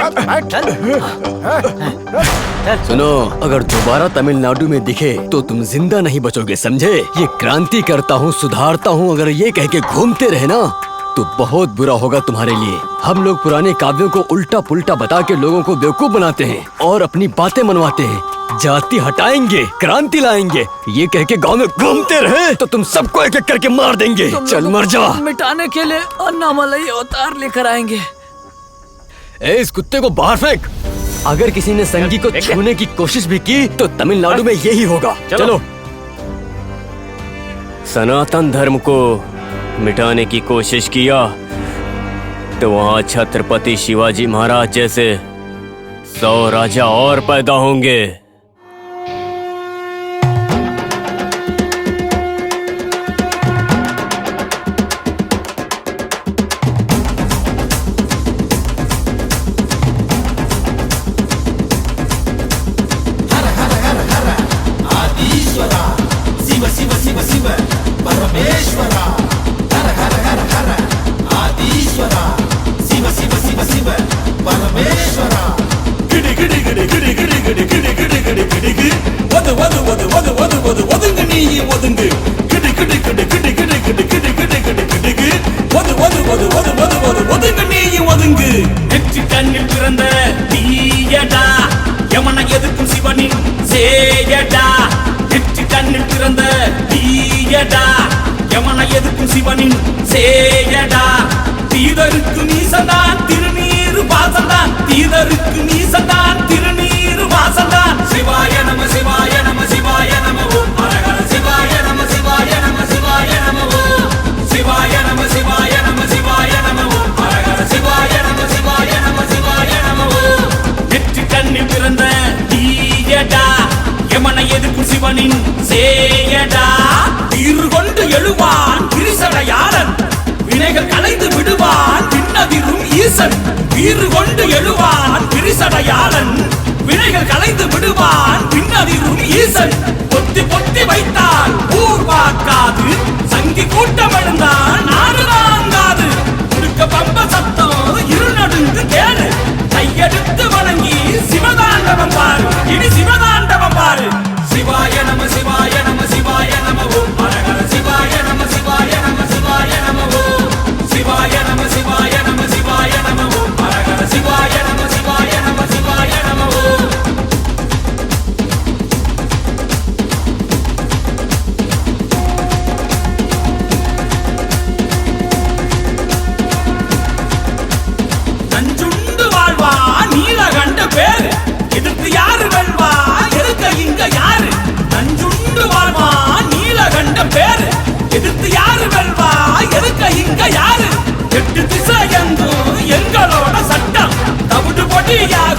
सुनो, अगर दोबारा तमिलनाडु में दिखे तो तुम जिंदा नहीं बचोगे, समझे? ये क्रांति करता हूँ, सुधारता हूँ, अगर ये कह के घूमते रहे ना तो बहुत बुरा होगा तुम्हारे लिए। हम लोग पुराने काव्यों को उल्टा पुल्टा बता के लोगों को बेवकूफ बनाते हैं और अपनी बातें मनवाते हैं। जाति हटाएंगे, क्रांति लाएंगे, ये कह के गाँव में घूमते रहे तो तुम सबको एक एक करके मार देंगे। चल मर जा। मिटाने के लिए अन्नामलई अवतार लेकर आएंगे। इस कुत्ते को बाहर फेंक। अगर किसी ने संगी को छूने की कोशिश भी की तो तमिलनाडु में यही होगा। चलो। सनातन धर्म को मिटाने की कोशिश किया तो वहां छत्रपति शिवाजी महाराज जैसे 100 राजा और पैदा होंगे। வீறு கொண்டு எழுவான் பிரிசடையாளன் வினைகள் கலைந்து விடுவான் பின்னதிரும் ஈசன் பொத்தி பொத்தி வைத்தால் ஊர் பார்க்காது சங்கி கூட்டம் எங்கும் எங்களோட சட்டம் தவிட்டு போட்டியாக